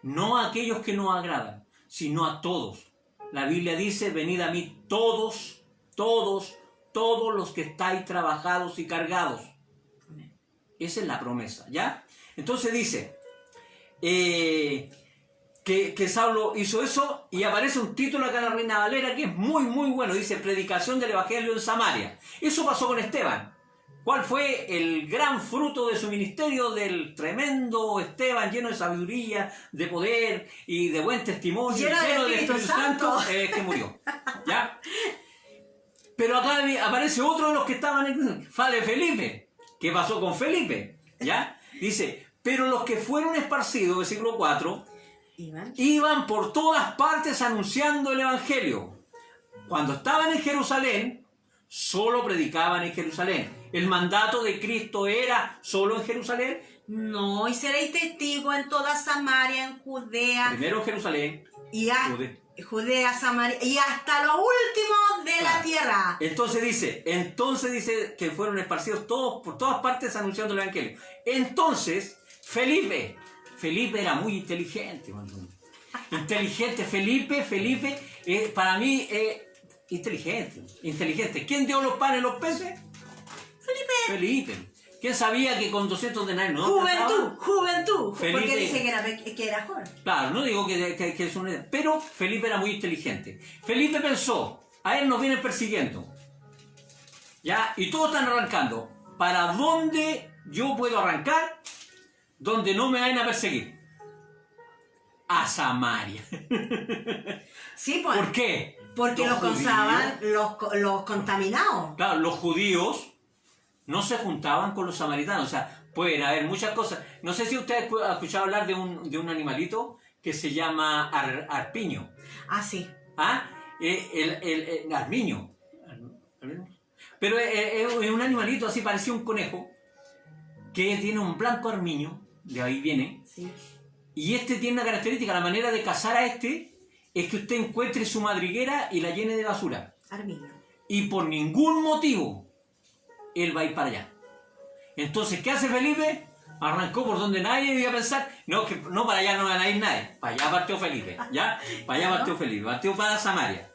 No a aquellos que nos agradan, sino a todos. La Biblia dice, venid a mí todos los que estáis trabajados y cargados. Esa es la promesa, ¿ya? Entonces dice que Saulo hizo eso y aparece un título acá en la Reina Valera que es muy, muy bueno. Dice, predicación del Evangelio en Samaria. Eso pasó con Esteban. ¿Cuál fue el gran fruto de su ministerio? Del tremendo Esteban, lleno de sabiduría, de poder y de buen testimonio, lleno del Espíritu Santo, que murió, ¿ya? Pero acá aparece otro de los que estaban en Felipe. ¿Qué pasó con Felipe? ¿Ya? Dice, pero los que fueron esparcidos, versículo 4, iban por todas partes anunciando el Evangelio. Cuando estaban en Jerusalén, solo predicaban en Jerusalén. ¿El mandato de Cristo era solo en Jerusalén? No, y seréis testigos en toda Samaria, en Judea. Primero en Jerusalén. Y Judea, Samaria, y hasta lo último de la tierra. Entonces dice que fueron esparcidos todos por todas partes anunciando el Evangelio. Entonces, Felipe era muy inteligente. Inteligente, Felipe, para mí, inteligente. ¿Quién dio los panes y los peces? Felipe. ¿Quién sabía que con 200 denarios no? Juventud. Felipe, porque dice que era joven. Claro, no digo que es un... Pero Felipe era muy inteligente. Felipe pensó, a él nos vienen persiguiendo, ¿ya? Y todos están arrancando. ¿Para dónde yo puedo arrancar? Donde no me vayan a perseguir. A Samaria. Sí, pues. ¿Por qué? Porque los consaban los contaminados. Claro, los judíos no se juntaban con los samaritanos. O sea, pueden haber muchas cosas. No sé si ustedes han escuchado hablar de un animalito que se llama arpiño. Sí. El armiño. Pero es un animalito así, parecido a un conejo, que tiene un blanco armiño, de ahí viene. Sí. Y este tiene una característica, la manera de cazar a este es que usted encuentre su madriguera y la llene de basura. Armiño. Y por ningún motivo él va a ir para allá. Entonces, ¿qué hace Felipe? Arrancó por donde nadie iba a pensar. No, para allá no van a ir nadie. Para allá partió Felipe. ¿Ya? Para allá partió Felipe. Partió para Samaria.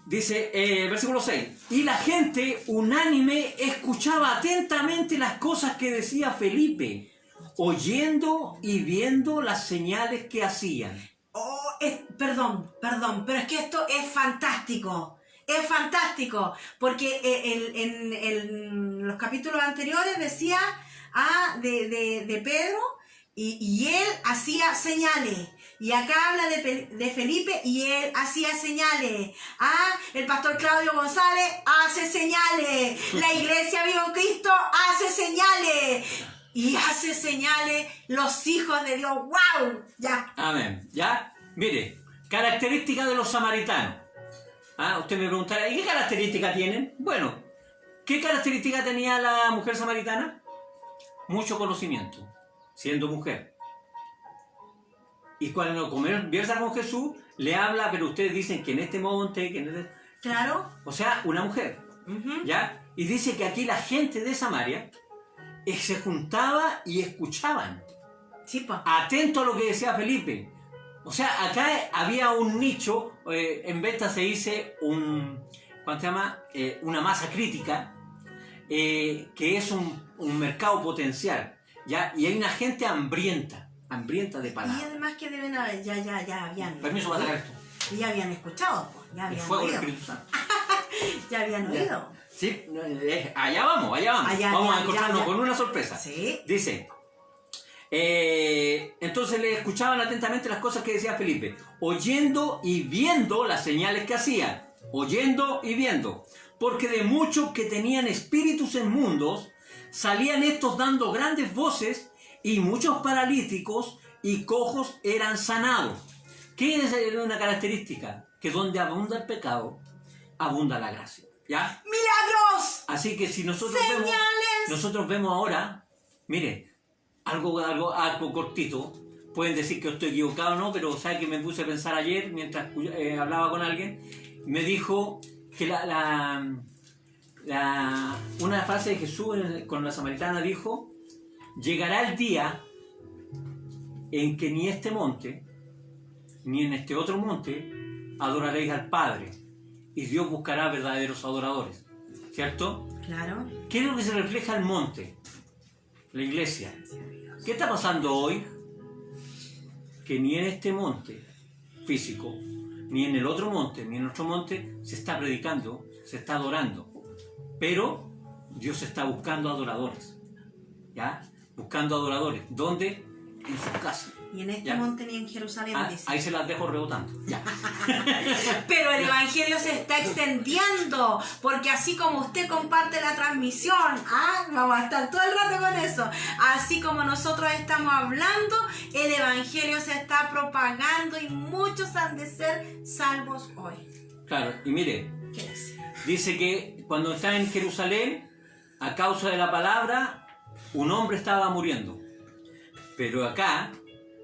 Dice, versículo 6. Y la gente unánime escuchaba atentamente las cosas que decía Felipe, oyendo y viendo las señales que hacían. Perdón, pero es que esto es fantástico. Es fantástico, porque en los capítulos anteriores decía de Pedro y él hacía señales. Y acá habla de Felipe y él hacía señales. El pastor Claudio González hace señales. La iglesia Vivo en Cristo hace señales. Y hace señales los hijos de Dios. ¡Wow! Ya. Amén. ¿Ya? Mire, características de los samaritanos. Ah, usted me preguntará, ¿y qué características tienen? Bueno, ¿qué característica tenía la mujer samaritana? Mucho conocimiento, siendo mujer. Y cuando conversa con Jesús, le habla, pero ustedes dicen que en este monte, que en este... Claro. O sea, una mujer. ¿Ya? Y dice que aquí la gente de Samaria se juntaba y escuchaban. Sí, pues. Atento a lo que decía Felipe. O sea, acá había un nicho, en venta se dice ¿cómo se llama? Una masa crítica, que es un mercado potencial, ¿ya? Y hay una gente hambrienta de palabras. Y además que deben haber, ya habían... Permiso para sacar esto. Ya habían escuchado, pues, ya El habían fuego del oído. Espíritu Santo. Ya habían oído. Sí, allá vamos. Vamos a encontrarnos con una sorpresa. Sí. Dice, entonces le escuchaban atentamente las cosas que decía Felipe, oyendo y viendo las señales que hacía, oyendo y viendo, porque de muchos que tenían espíritus inmundos, salían estos dando grandes voces, y muchos paralíticos y cojos eran sanados. ¿Qué es una característica? Que donde abunda el pecado, abunda la gracia. ¿Ya? ¡Milagros! Así que si nosotros ¡Señales! vemos ahora, mire, algo cortito, pueden decir que estoy equivocado o no, pero ¿sabe que me puse a pensar ayer mientras hablaba con alguien? Me dijo que una frase de Jesús con la samaritana dijo, llegará el día en que ni este monte, ni en este otro monte, adoraréis al Padre, y Dios buscará verdaderos adoradores. ¿Cierto? Claro. ¿Qué es lo que se refleja en el monte? La iglesia. ¿Qué está pasando hoy? Que ni en este monte físico, ni en el otro monte, ni en otro monte, se está predicando, se está adorando. Pero Dios está buscando adoradores. ¿Ya? Buscando adoradores. ¿Dónde? En su casa. Y en este ¿Ya? monte ni en Jerusalén, dice. Ahí se las dejo rebotando. Ya. Pero el Evangelio se está extendiendo, porque así como usted comparte la transmisión, vamos a estar todo el rato con eso, así como nosotros estamos hablando, el Evangelio se está propagando y muchos han de ser salvos hoy. Claro, y mire, ¿Qué es? dice que cuando está en Jerusalén, a causa de la palabra, un hombre estaba muriendo. Pero acá,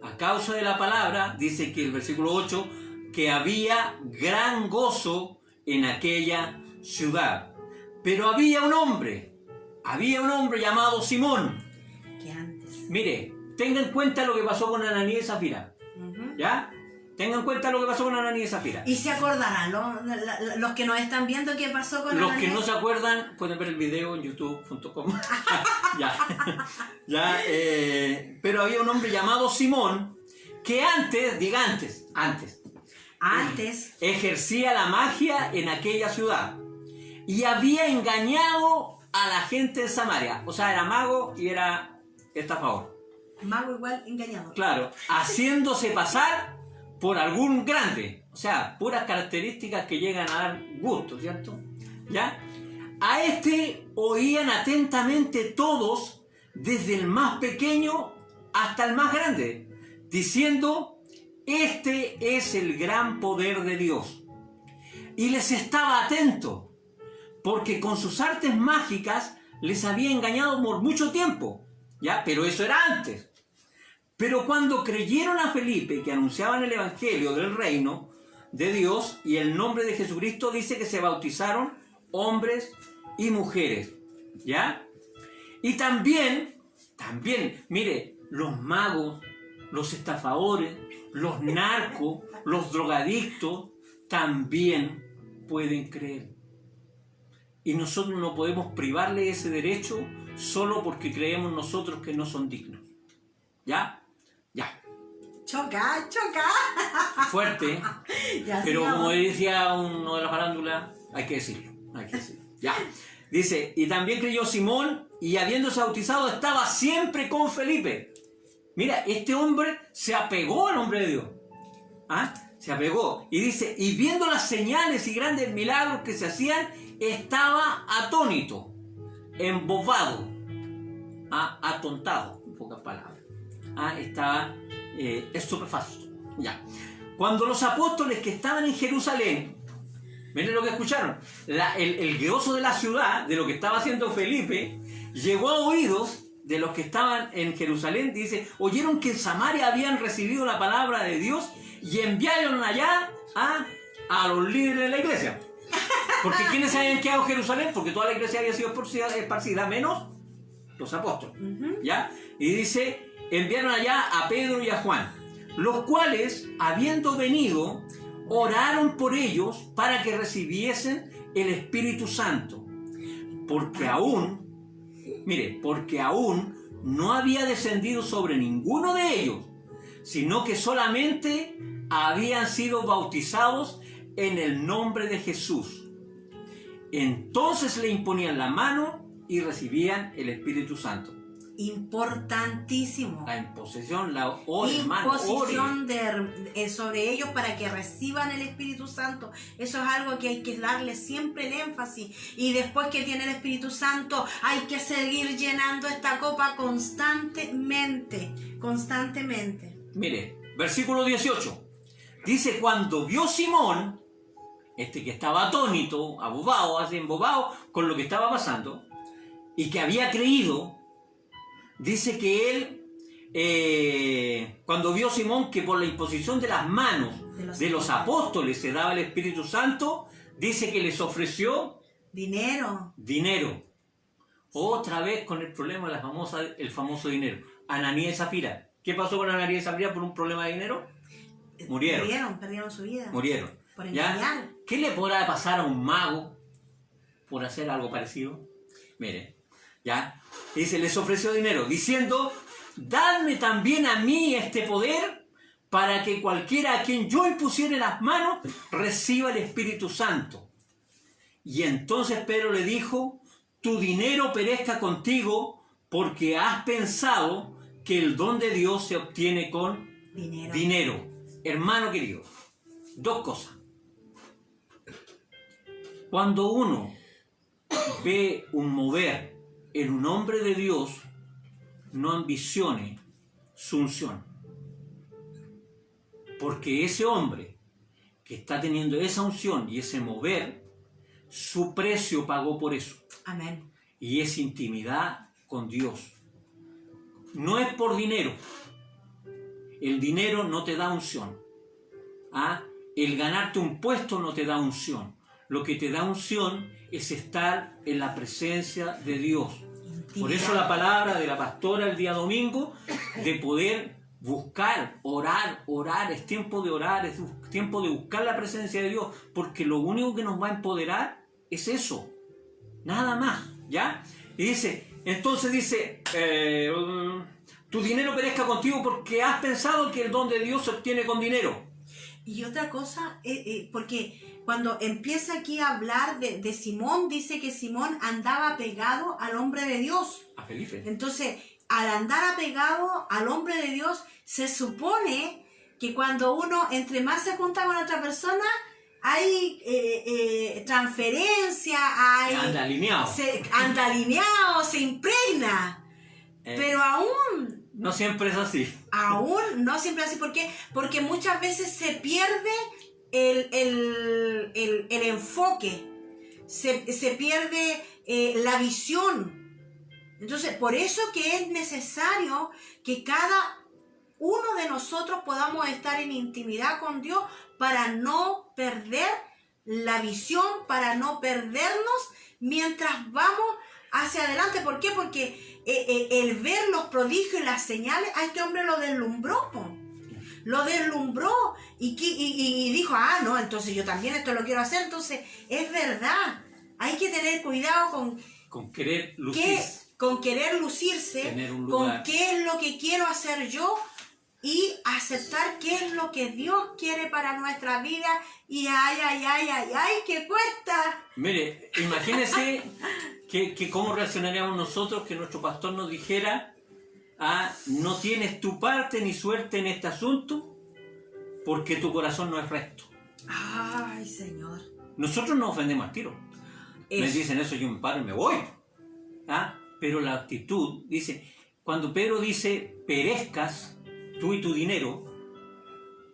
a causa de la palabra, dice que el versículo 8, que había gran gozo en aquella ciudad. Pero había un hombre llamado Simón. Que antes. Mire, tenga en cuenta lo que pasó con Ananías y Zafira. ¿Ya? Tengan en cuenta lo que pasó con Ananías y Zafira. Y se acordarán, los que nos están viendo qué pasó con Los Ananías. que no se acuerdan pueden ver el video en youtube.com. Pero había un hombre llamado Simón que antes ejercía la magia en aquella ciudad y había engañado a la gente de Samaria. O sea, era mago y era estafador. Mago igual engañado. Claro, haciéndose pasar por algún grande. O sea, puras características que llegan a dar gusto, ¿cierto? ¿Ya? A este oían atentamente todos, desde el más pequeño hasta el más grande, diciendo, este es el gran poder de Dios. Y les estaba atento, porque con sus artes mágicas les había engañado por mucho tiempo, ¿ya? Pero eso era antes. Pero cuando creyeron a Felipe, que anunciaban el evangelio del reino de Dios y el nombre de Jesucristo, dice que se bautizaron hombres y mujeres, ¿ya? Y también, mire, los magos, los estafadores, los narcos, los drogadictos, también pueden creer. Y nosotros no podemos privarle ese derecho solo porque creemos nosotros que no son dignos. ¿Ya? Ya. Choca. Fuerte. Ya, Pero sigamos. como decía uno de la farándula, hay que decirlo. Ya. Dice, y también creyó Simón, y habiéndose bautizado estaba siempre con Felipe. Mira, este hombre se apegó al nombre de Dios. Se apegó. Y dice, y viendo las señales y grandes milagros que se hacían, estaba atónito, embobado, atontado, en pocas palabras. Estaba estupefacto. Ya. Cuando los apóstoles que estaban en Jerusalén Miren lo que escucharon. El gozo de la ciudad, de lo que estaba haciendo Felipe, llegó a oídos de los que estaban en Jerusalén. Dice, oyeron que en Samaria habían recibido la palabra de Dios y enviaron allá a los líderes de la iglesia. Porque ¿quiénes se habían quedado en Jerusalén? Porque toda la iglesia había sido esparcida, menos los apóstoles. ¿Ya? Y dice, enviaron allá a Pedro y a Juan, los cuales, habiendo venido, oraron por ellos para que recibiesen el Espíritu Santo. Porque aún no había descendido sobre ninguno de ellos, sino que solamente habían sido bautizados en el nombre de Jesús. Entonces le imponían la mano y recibían el Espíritu Santo. Importantísimo. La imposición, la hermano, imposición sobre ellos para que reciban el Espíritu Santo. Eso es algo que hay que darle siempre el énfasis. Y después que tiene el Espíritu Santo, hay que seguir llenando esta copa constantemente. Mire, versículo 18. Dice, cuando vio Simón, que estaba atónito, embobado con lo que estaba pasando, y que había creído, dice que él, cuando vio Simón que por la imposición de las manos de los apóstoles se daba el Espíritu Santo, dice que les ofreció dinero. Otra vez con el problema de el famoso dinero. Ananías y Zafira. ¿Qué pasó con Ananías y Zafira por un problema de dinero? Murieron. Perdieron su vida. Murieron. Por engañar. ¿Ya? ¿Qué le podrá pasar a un mago por hacer algo parecido? Mire, ¿ya? Dice, les ofreció dinero, diciendo, dadme también a mí este poder para que cualquiera a quien yo impusiere las manos reciba el Espíritu Santo. Y entonces Pedro le dijo, tu dinero perezca contigo porque has pensado que el don de Dios se obtiene con dinero. Hermano querido, dos cosas. Cuando uno ve un mover en un hombre de Dios, no ambicione su unción. Porque ese hombre que está teniendo esa unción y ese mover, su precio pagó por eso. Amén. Y es intimidad con Dios. No es por dinero. El dinero no te da unción. El ganarte un puesto no te da unción. Lo que te da unción es estar en la presencia de Dios. Por eso la palabra de la pastora el día domingo, de poder buscar, orar, es tiempo de orar, es tiempo de buscar la presencia de Dios, porque lo único que nos va a empoderar es eso, nada más, ¿ya? Y entonces dice, tu dinero perezca contigo porque has pensado que el don de Dios se obtiene con dinero. Y otra cosa, porque cuando empieza aquí a hablar de Simón, dice que Simón andaba pegado al hombre de Dios. A Felipe. Entonces, al andar apegado al hombre de Dios, se supone que cuando uno entre más se junta con otra persona, hay transferencia, Anda alineado. Anda alineado, se impregna. Pero aún... No siempre es así. Aún no siempre es así. ¿Por qué? Porque muchas veces se pierde el enfoque, se pierde la visión. Entonces, por eso que es necesario que cada uno de nosotros podamos estar en intimidad con Dios para no perder la visión, para no perdernos mientras vamos hacia adelante. ¿Por qué? Porque el ver los prodigios y las señales, a este hombre lo deslumbró, lo deslumbró y dijo, no, entonces yo también esto lo quiero hacer. Entonces, es verdad, hay que tener cuidado con querer lucirse. Con querer lucirse, con qué es lo que quiero hacer yo y aceptar qué es lo que Dios quiere para nuestra vida. Y ay, que cuesta. Mire, imagínese que cómo reaccionaríamos nosotros que nuestro pastor nos dijera, no tienes tu parte ni suerte en este asunto porque tu corazón no es recto. Ay, Señor. Nosotros nos ofendemos al tiro. Me dicen eso, yo me paro y me voy. Pero la actitud, dice, cuando Pedro dice, perezcas tú y tu dinero,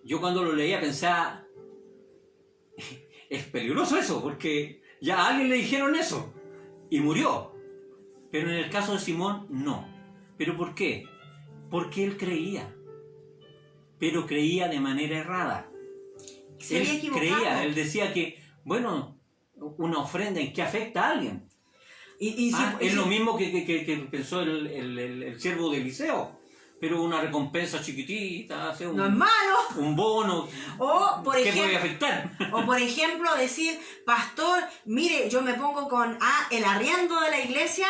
yo cuando lo leía pensaba, es peligroso eso, porque ya a alguien le dijeron eso y murió. Pero en el caso de Simón, no. ¿Pero por qué? Porque él creía, pero creía de manera errada. Se había equivocado. Creía, él decía que, bueno, una ofrenda, ¿en qué afecta a alguien? Es lo mismo que pensó el siervo de Eliseo. Pero una recompensa chiquitita, no es malo. Un bono, o por ¿qué ejemplo, puede afectar? O por ejemplo decir, pastor, mire, yo me pongo con el arriendo de la iglesia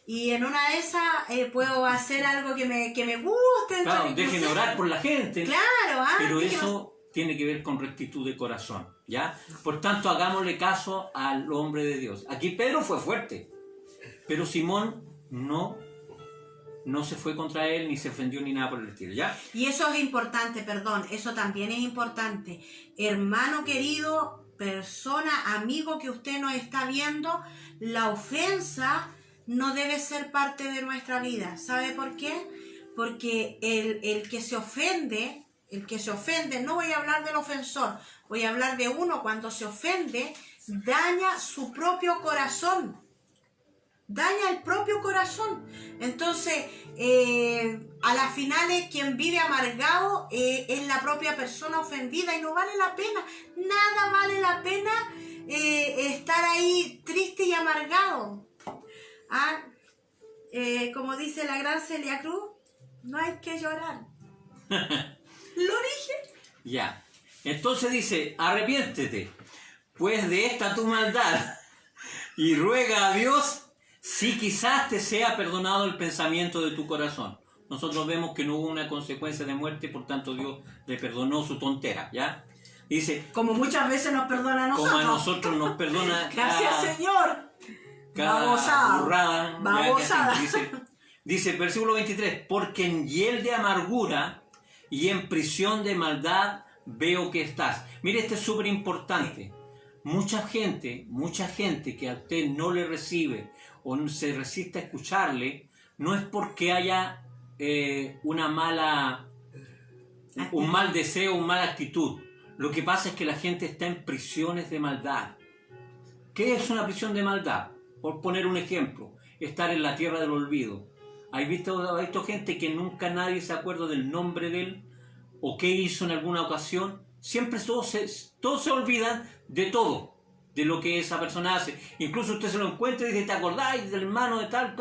y en una de esas puedo hacer algo que me guste. Claro, déjenme orar por la gente. Claro, pero eso tiene que ver con rectitud de corazón, ¿ya? Por tanto, hagámosle caso al hombre de Dios. Aquí Pedro fue fuerte, pero Simón no se fue contra él, ni se ofendió, ni nada por el estilo, ¿ya? Y eso es importante, eso también es importante. Hermano querido, persona, amigo que usted nos está viendo, la ofensa no debe ser parte de nuestra vida. ¿Sabe por qué? Porque el que se ofende, no voy a hablar del ofensor, voy a hablar de uno cuando se ofende, daña su propio corazón. Daña el propio corazón. Entonces, a las finales, quien vive amargado es la propia persona ofendida y no vale la pena. Nada vale la pena estar ahí triste y amargado. Como dice la gran Celia Cruz, no hay que llorar. ¿Lo dije? Ya. Entonces dice, arrepiéntete, pues de esta tu maldad, y ruega a Dios si quizás te sea perdonado el pensamiento de tu corazón. Nosotros vemos que no hubo una consecuencia de muerte, por tanto Dios le perdonó su tontera, ¿ya? Dice, como muchas veces nos perdona a nosotros. Como a nosotros nos perdona. Gracias, Señor. Babosada. Babosada. Dice, versículo 23, porque en hiel de amargura y en prisión de maldad veo que estás. Mire, esto es súper importante. Mucha gente que a usted no le recibe o se resiste a escucharle, no es porque haya un mal deseo, una mala actitud. Lo que pasa es que la gente está en prisiones de maldad. ¿Qué es una prisión de maldad? Por poner un ejemplo, estar en la tierra del olvido. ¿Has visto gente que nunca nadie se acuerda del nombre de él o qué hizo en alguna ocasión? Siempre todos se olvidan de todo, de lo que esa persona hace. Incluso usted se lo encuentra y dice, ¿te acordáis del hermano de tal?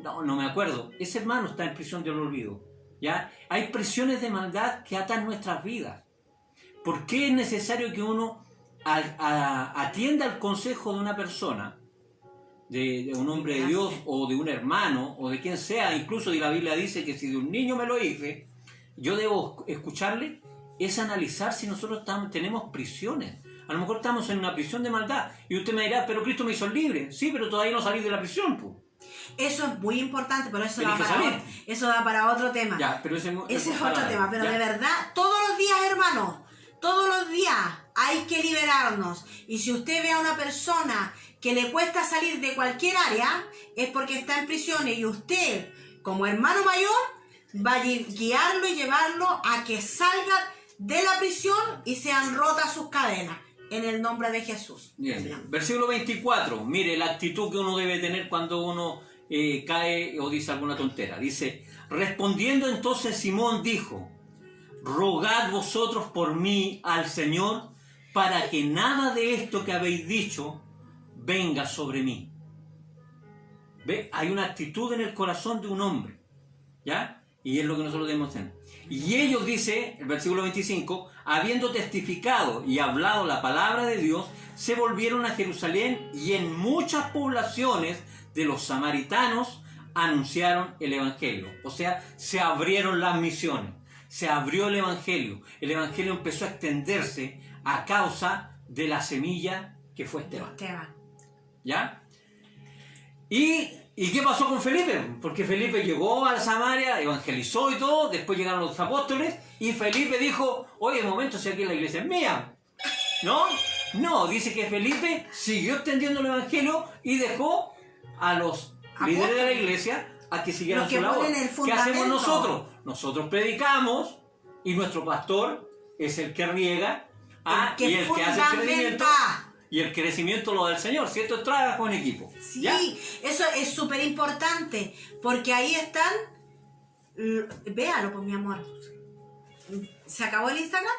No, no me acuerdo. Ese hermano está en prisión del olvido. ¿Ya? Hay prisiones de maldad que atan nuestras vidas. ¿Por qué es necesario que uno atienda al consejo de una persona, de un hombre de Dios o de un hermano o de quien sea? Incluso la Biblia dice que si de un niño me lo hice, yo debo escucharle. Es analizar si nosotros tenemos prisiones. A lo mejor estamos en una prisión de maldad y usted me dirá, pero Cristo me hizo libre. Sí, pero todavía no salí de la prisión, pues. Eso es muy importante, pero eso da para otro tema. Ya, pero ese es otro tema, pero ¿ya? De verdad, todos los días, hermanos, todos los días hay que liberarnos. Y si usted ve a una persona que le cuesta salir de cualquier área, es porque está en prisiones y usted, como hermano mayor, va a guiarlo y llevarlo a que salga de la prisión y sean rotas sus cadenas. En el nombre de Jesús. Bien. Versículo 24. Mire la actitud que uno debe tener cuando uno cae o dice alguna tontera. Dice, respondiendo entonces Simón dijo, rogad vosotros por mí al Señor para que nada de esto que habéis dicho venga sobre mí. ¿Ve? Hay una actitud en el corazón de un hombre. ¿Ya? Y es lo que nosotros debemos tener. Y ellos, dice el versículo 25, habiendo testificado y hablado la palabra de Dios, se volvieron a Jerusalén y en muchas poblaciones de los samaritanos anunciaron el Evangelio. O sea, se abrieron las misiones, se abrió el Evangelio. El Evangelio empezó a extenderse a causa de la semilla que fue Esteban. ¿Ya? ¿Y qué pasó con Felipe? Porque Felipe llegó a Samaria, evangelizó y todo, después llegaron los apóstoles y Felipe dijo, oye, un momento, si aquí la iglesia es mía. No, dice que Felipe siguió extendiendo el evangelio y dejó a los líderes de la iglesia a que siguieran su labor. ¿Qué hacemos nosotros? Nosotros predicamos y nuestro pastor es el que riega Y que el que hace el crecimiento, fundamenta. y el crecimiento lo da el Señor, ¿cierto? Trabajo en equipo. Sí, ¿Ya? eso es súper importante, porque ahí están, véalo pues mi amor. ¿Se acabó el Instagram?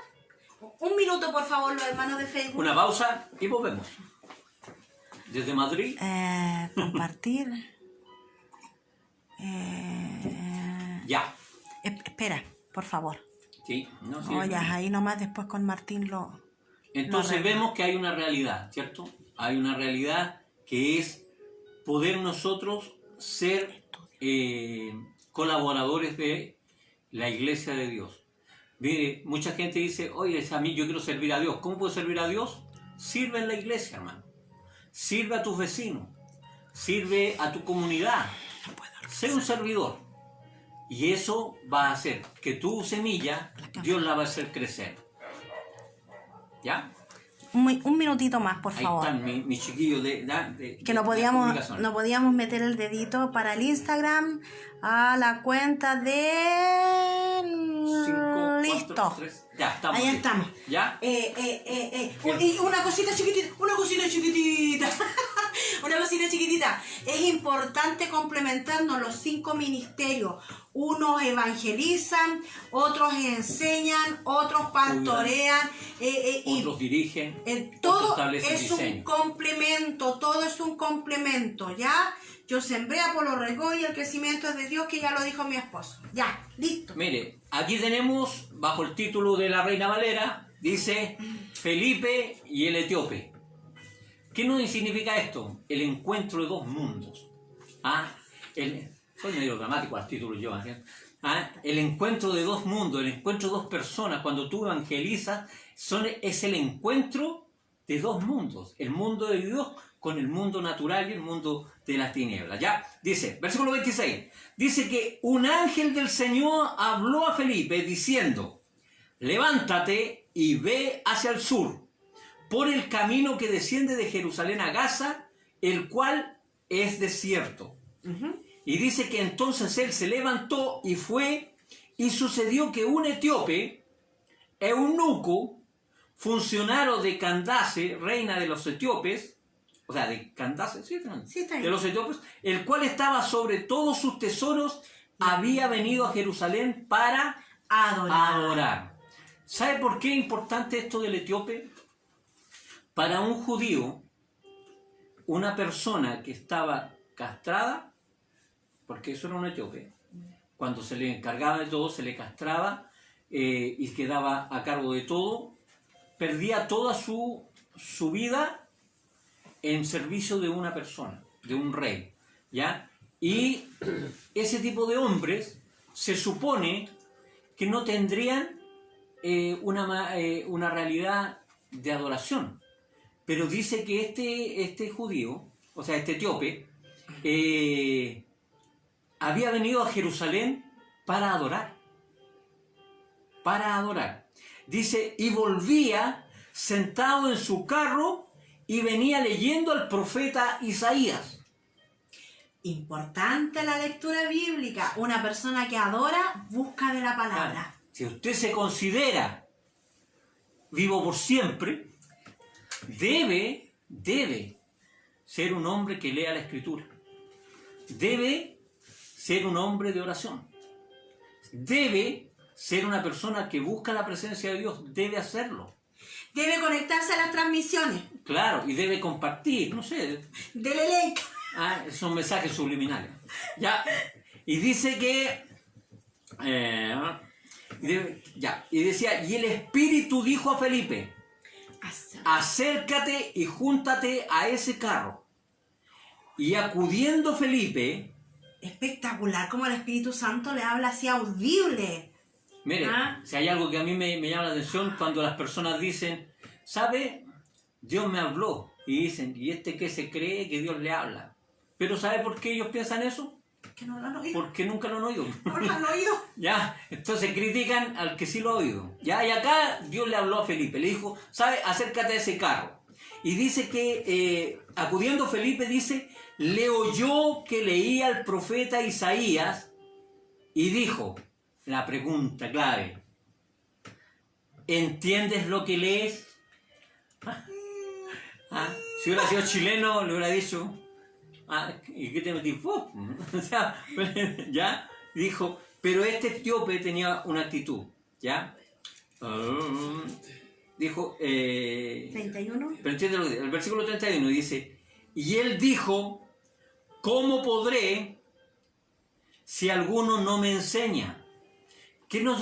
Un minuto por favor, los hermanos de Facebook. Una pausa y volvemos. Desde Madrid. Compartir. Ya. Espera, por favor. Sí, no, sí. Oye, ahí nomás después con Martín Entonces vemos que hay una realidad, ¿cierto? Hay una realidad que es poder nosotros ser colaboradores de la iglesia de Dios. Mire, mucha gente dice, oye, a mí yo quiero servir a Dios. ¿Cómo puedo servir a Dios? Sirve en la iglesia, hermano. Sirve a tus vecinos. Sirve a tu comunidad. Sé un servidor. Y eso va a hacer que tu semilla, Dios la va a hacer crecer. ¿Ya? Un minutito más, por favor. Ahí están mis chiquillos que no podíamos meter el dedito para el Instagram a la cuenta de... 5, Listo. 4, 3. Ya, estamos. Ahí aquí. estamos. ¿Ya? Y una cosita chiquitita, una cosita chiquitita. Una cosita chiquitita. Es importante complementarnos los 5 ministerios. Unos evangelizan, otros enseñan, otros pastorean, Otros dirigen, todo otros establecen es un diseño. complemento, todo es un complemento, ¿ya? Yo sembré, Apolo regó y el crecimiento es de Dios, que ya lo dijo mi esposo. Ya, listo. Mire, aquí tenemos, bajo el título de la Reina Valera, dice Felipe y el etíope. ¿Qué no significa esto? El encuentro de dos mundos. Soy medio dramático al título yo. El encuentro de dos mundos, el encuentro de dos personas. Cuando tú evangelizas, es el encuentro de dos mundos. El mundo de Dios con el mundo natural y el mundo de las tinieblas. Ya, dice, versículo 26. Dice que un ángel del Señor habló a Felipe diciendo, levántate y ve hacia el sur, por el camino que desciende de Jerusalén a Gaza, el cual es desierto. Y dice que entonces él se levantó y fue, y sucedió que un etíope, eunuco, funcionario de Candace, reina de los etíopes, o sea, de Candace, sí, está bien. de los etíopes, el cual estaba sobre todos sus tesoros, había venido a Jerusalén para adorar. ¿Sabe por qué es importante esto del etíope? Para un judío, una persona que estaba castrada, porque eso era un etíope, cuando se le encargaba de todo, se le castraba y quedaba a cargo de todo, perdía toda su vida en servicio de una persona, de un rey, ¿ya? Y ese tipo de hombres se supone que no tendrían una realidad de adoración. Pero dice que este judío, o sea, este etíope, había venido a Jerusalén para adorar. Para adorar. Dice, y volvía sentado en su carro y venía leyendo al profeta Isaías. Importante la lectura bíblica. Una persona que adora busca de la palabra. Claro. Si usted se considera vivo por siempre, debe ser un hombre que lea la Escritura. Debe ser un hombre de oración. Debe ser una persona que busca la presencia de Dios. Debe hacerlo. Debe conectarse a las transmisiones. Claro, y debe compartir, no sé. Dele like. Son mensajes subliminales. Ya. Y dice que... y decía, y el Espíritu dijo a Felipe, acércate y júntate a ese carro. Y acudiendo Felipe... Espectacular, como el Espíritu Santo le habla así audible. Mire, si hay algo que a mí me llama la atención, cuando las personas dicen, ¿sabe? Dios me habló. Y dicen, ¿y este qué se cree que Dios le habla? Pero ¿sabe por qué ellos piensan eso? Que no lo han oído. Porque nunca lo han oído. No lo han oído. Ya, entonces critican al que sí lo ha oído. Ya, y acá Dios le habló a Felipe, le dijo, ¿sabe? Acércate a ese carro. Y dice que, acudiendo Felipe, dice, le oyó que leía al profeta Isaías y dijo, la pregunta clave, ¿entiendes lo que lees? Si hubiera sido chileno, le hubiera dicho, ¿y qué te metís vos? O sea, ¿ya? Dijo, pero este etíope tenía una actitud, ¿ya? Dijo, 31. pero entiende lo que dice, el versículo 31 dice, y él dijo, ¿cómo podré si alguno no me enseña? ¿Qué nos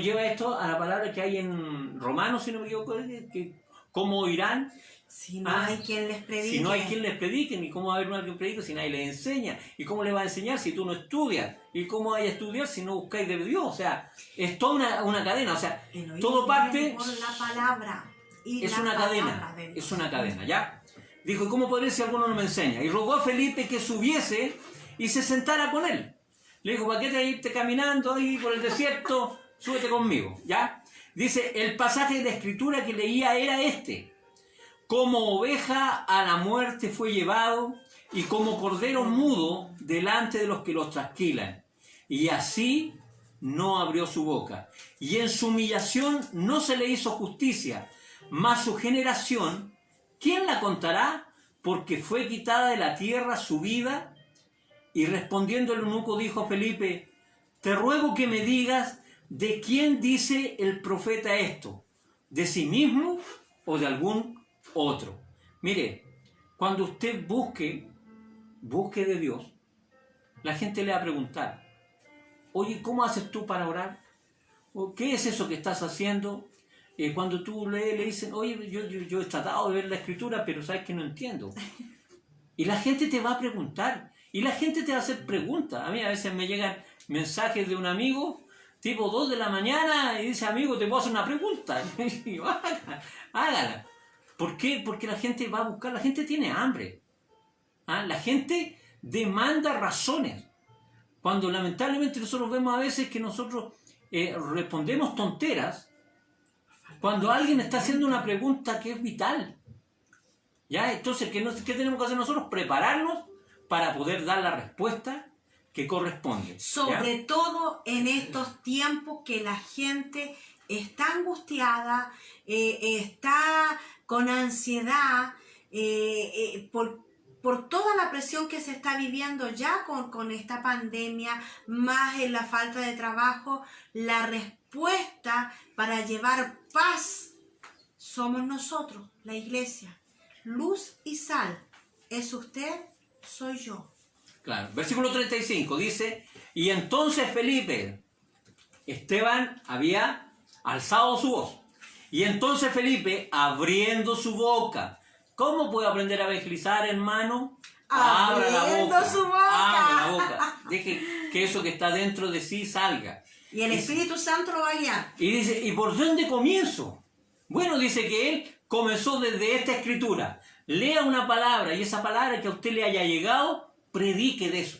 lleva esto a la palabra que hay en Romanos, si no me equivoco? Que, ¿cómo irán? Si no hay quien les predique. Si no hay quien les predique, ni cómo va a haber alguien que predique si nadie les enseña. ¿Y cómo les va a enseñar si tú no estudias? ¿Y cómo vais a estudiar si no buscáis de Dios? O sea, es toda una cadena. O sea, todo parte... Por la palabra. Y es la una cadena. palabra de Dios. Es una cadena, ¿ya? Dijo, ¿cómo podré si alguno no me enseña? Y rogó a Felipe que subiese y se sentara con él. Le dijo, ¿para qué te irte caminando ahí por el desierto? Súbete conmigo, ¿ya? Dice, el pasaje de escritura que leía era este. Como oveja a la muerte fue llevado, y como cordero mudo delante de los que los trasquilan. Y así no abrió su boca. Y en su humillación no se le hizo justicia. Mas su generación, ¿quién la contará? Porque fue quitada de la tierra su vida. Y respondiendo el eunuco dijo a Felipe, te ruego que me digas de quién dice el profeta esto, de sí mismo o de algún otro. Mire, cuando usted busque de Dios, la gente le va a preguntar, oye, ¿cómo haces tú para orar? ¿O qué es eso que estás haciendo? Cuando tú le dicen, oye, yo he tratado de ver la escritura, pero sabes que no entiendo. Y la gente te va a preguntar. Y la gente te va a hacer preguntas. A mí a veces me llegan mensajes de un amigo, tipo 2 de la mañana, y dice, amigo, te puedo hacer una pregunta. Y digo, hágala. ¿Por qué? Porque la gente va a buscar, la gente tiene hambre. La gente demanda razones. Cuando lamentablemente nosotros vemos a veces que nosotros respondemos tonteras, cuando alguien está haciendo una pregunta que es vital. ¿Ya? Entonces, ¿qué tenemos que hacer nosotros? Prepararnos para poder dar la respuesta que corresponde. Sobre todo en estos tiempos que la gente está angustiada, está con ansiedad, por toda la presión que se está viviendo ya con esta pandemia, más en la falta de trabajo. La respuesta para llevar paz somos nosotros, la iglesia. Luz y sal. ¿Es usted? Soy yo. Claro. Versículo 35 dice, y entonces Felipe, Esteban había alzado su voz, y entonces Felipe, abriendo su boca, ¿cómo puedo aprender a evangelizar, hermano? Abra la boca. Su boca. Abra la boca. Deje que eso que está dentro de sí salga. Y el Espíritu Santo lo va a guiar. Y dice, ¿y por dónde comienzo? Bueno, dice que él comenzó desde esta escritura. Lea una palabra y esa palabra que a usted le haya llegado, predique de eso.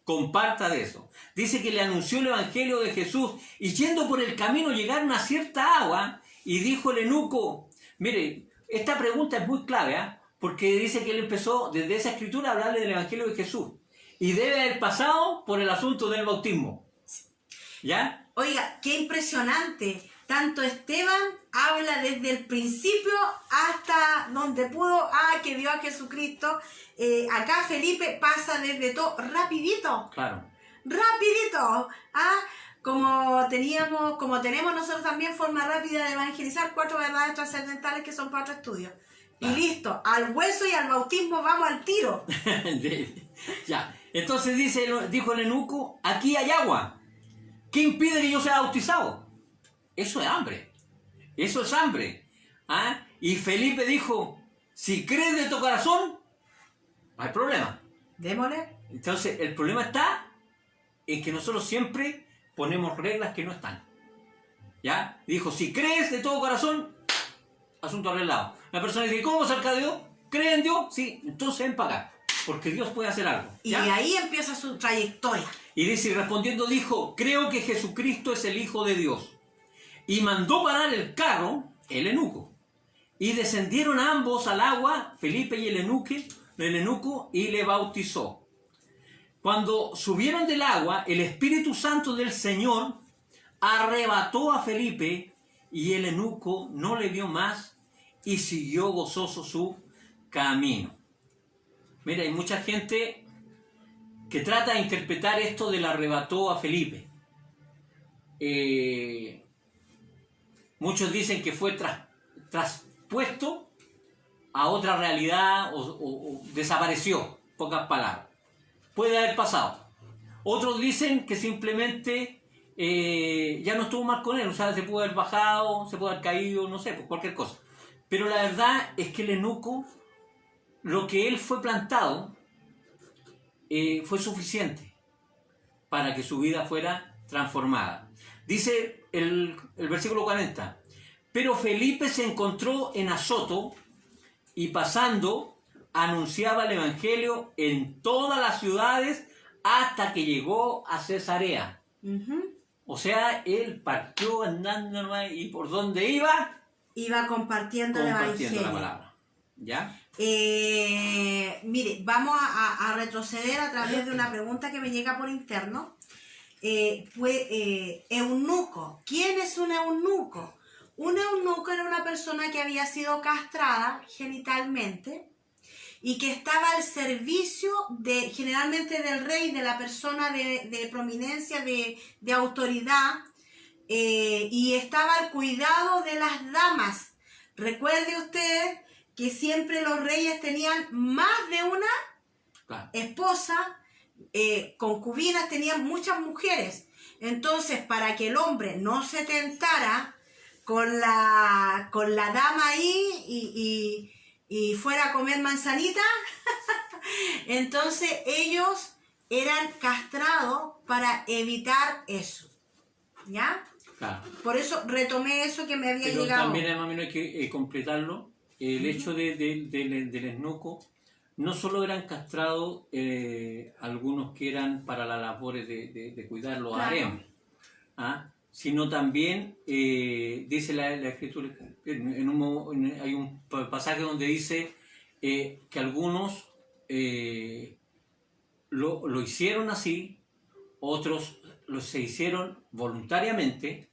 Comparta de eso. Dice que le anunció el evangelio de Jesús y yendo por el camino llegaron a cierta agua y dijo el eunuco, mire, esta pregunta es muy clave, porque dice que él empezó desde esa escritura a hablarle del evangelio de Jesús y debe haber pasado por el asunto del bautismo. ¿Ya? Oiga, qué impresionante. Tanto Esteban habla desde el principio hasta donde pudo, que vio a Jesucristo. Acá Felipe pasa desde todo, rapidito. Claro. Rapidito. Como tenemos nosotros también forma rápida de evangelizar, 4 verdades trascendentales que son para otro estudio. Claro. Y listo, al hueso y al bautismo vamos al tiro. Ya. Entonces dijo el eunuco, aquí hay agua. ¿Qué impide que yo sea bautizado? Eso es hambre. Eso es hambre. Y Felipe dijo, si crees de tu corazón, no hay problema. Démosle. Entonces, el problema está en que nosotros siempre ponemos reglas que no están. ¿Ya? Dijo, si crees de todo corazón, asunto arreglado. La persona dice, ¿cómo cerca de Dios? ¿Cree en Dios? Sí, entonces ven para acá. Porque Dios puede hacer algo. ¿Ya? Y ahí empieza su trayectoria. Y dice, y respondiendo dijo, creo que Jesucristo es el Hijo de Dios. Y mandó parar el carro, el eunuco. Y descendieron ambos al agua, Felipe y el eunuco, y le bautizó. Cuando subieron del agua, el Espíritu Santo del Señor arrebató a Felipe, y el eunuco no le vio más, y siguió gozoso su camino. Mira, hay mucha gente que trata de interpretar esto del arrebató a Felipe. Muchos dicen que fue traspuesto a otra realidad o desapareció, pocas palabras. Puede haber pasado. Otros dicen que simplemente ya no estuvo mal con él, o sea, se pudo haber bajado, se pudo haber caído, no sé, pues cualquier cosa. Pero la verdad es que el eunuco, lo que él fue plantado, fue suficiente para que su vida fuera transformada. Dice el versículo 40, pero Felipe se encontró en Azoto y pasando anunciaba el evangelio en todas las ciudades hasta que llegó a Cesarea. O sea, él partió andando nomás, y por donde iba, iba compartiendo el evangelio. La palabra. ¿Ya? Mire, vamos a retroceder a través de una pregunta que me llega por interno. Eunuco. ¿Quién es un eunuco? Un eunuco era una persona que había sido castrada genitalmente y que estaba al servicio generalmente del rey, de la persona de prominencia, de autoridad, y estaba al cuidado de las damas. Recuerde usted que siempre los reyes tenían más de una esposa, concubinas, tenían muchas mujeres. Entonces, para que el hombre no se tentara con la dama ahí y fuera a comer manzanita, entonces ellos eran castrados para evitar eso. ¿Ya? Claro. Por eso retomé eso que me había Pero llegado. También, hermano, hay que completarlo. El hecho del eunuco, no solo eran castrados algunos que eran para las labores de cuidar los harems, sino también, dice la Escritura, hay un pasaje donde dice que algunos lo hicieron así, otros se hicieron voluntariamente,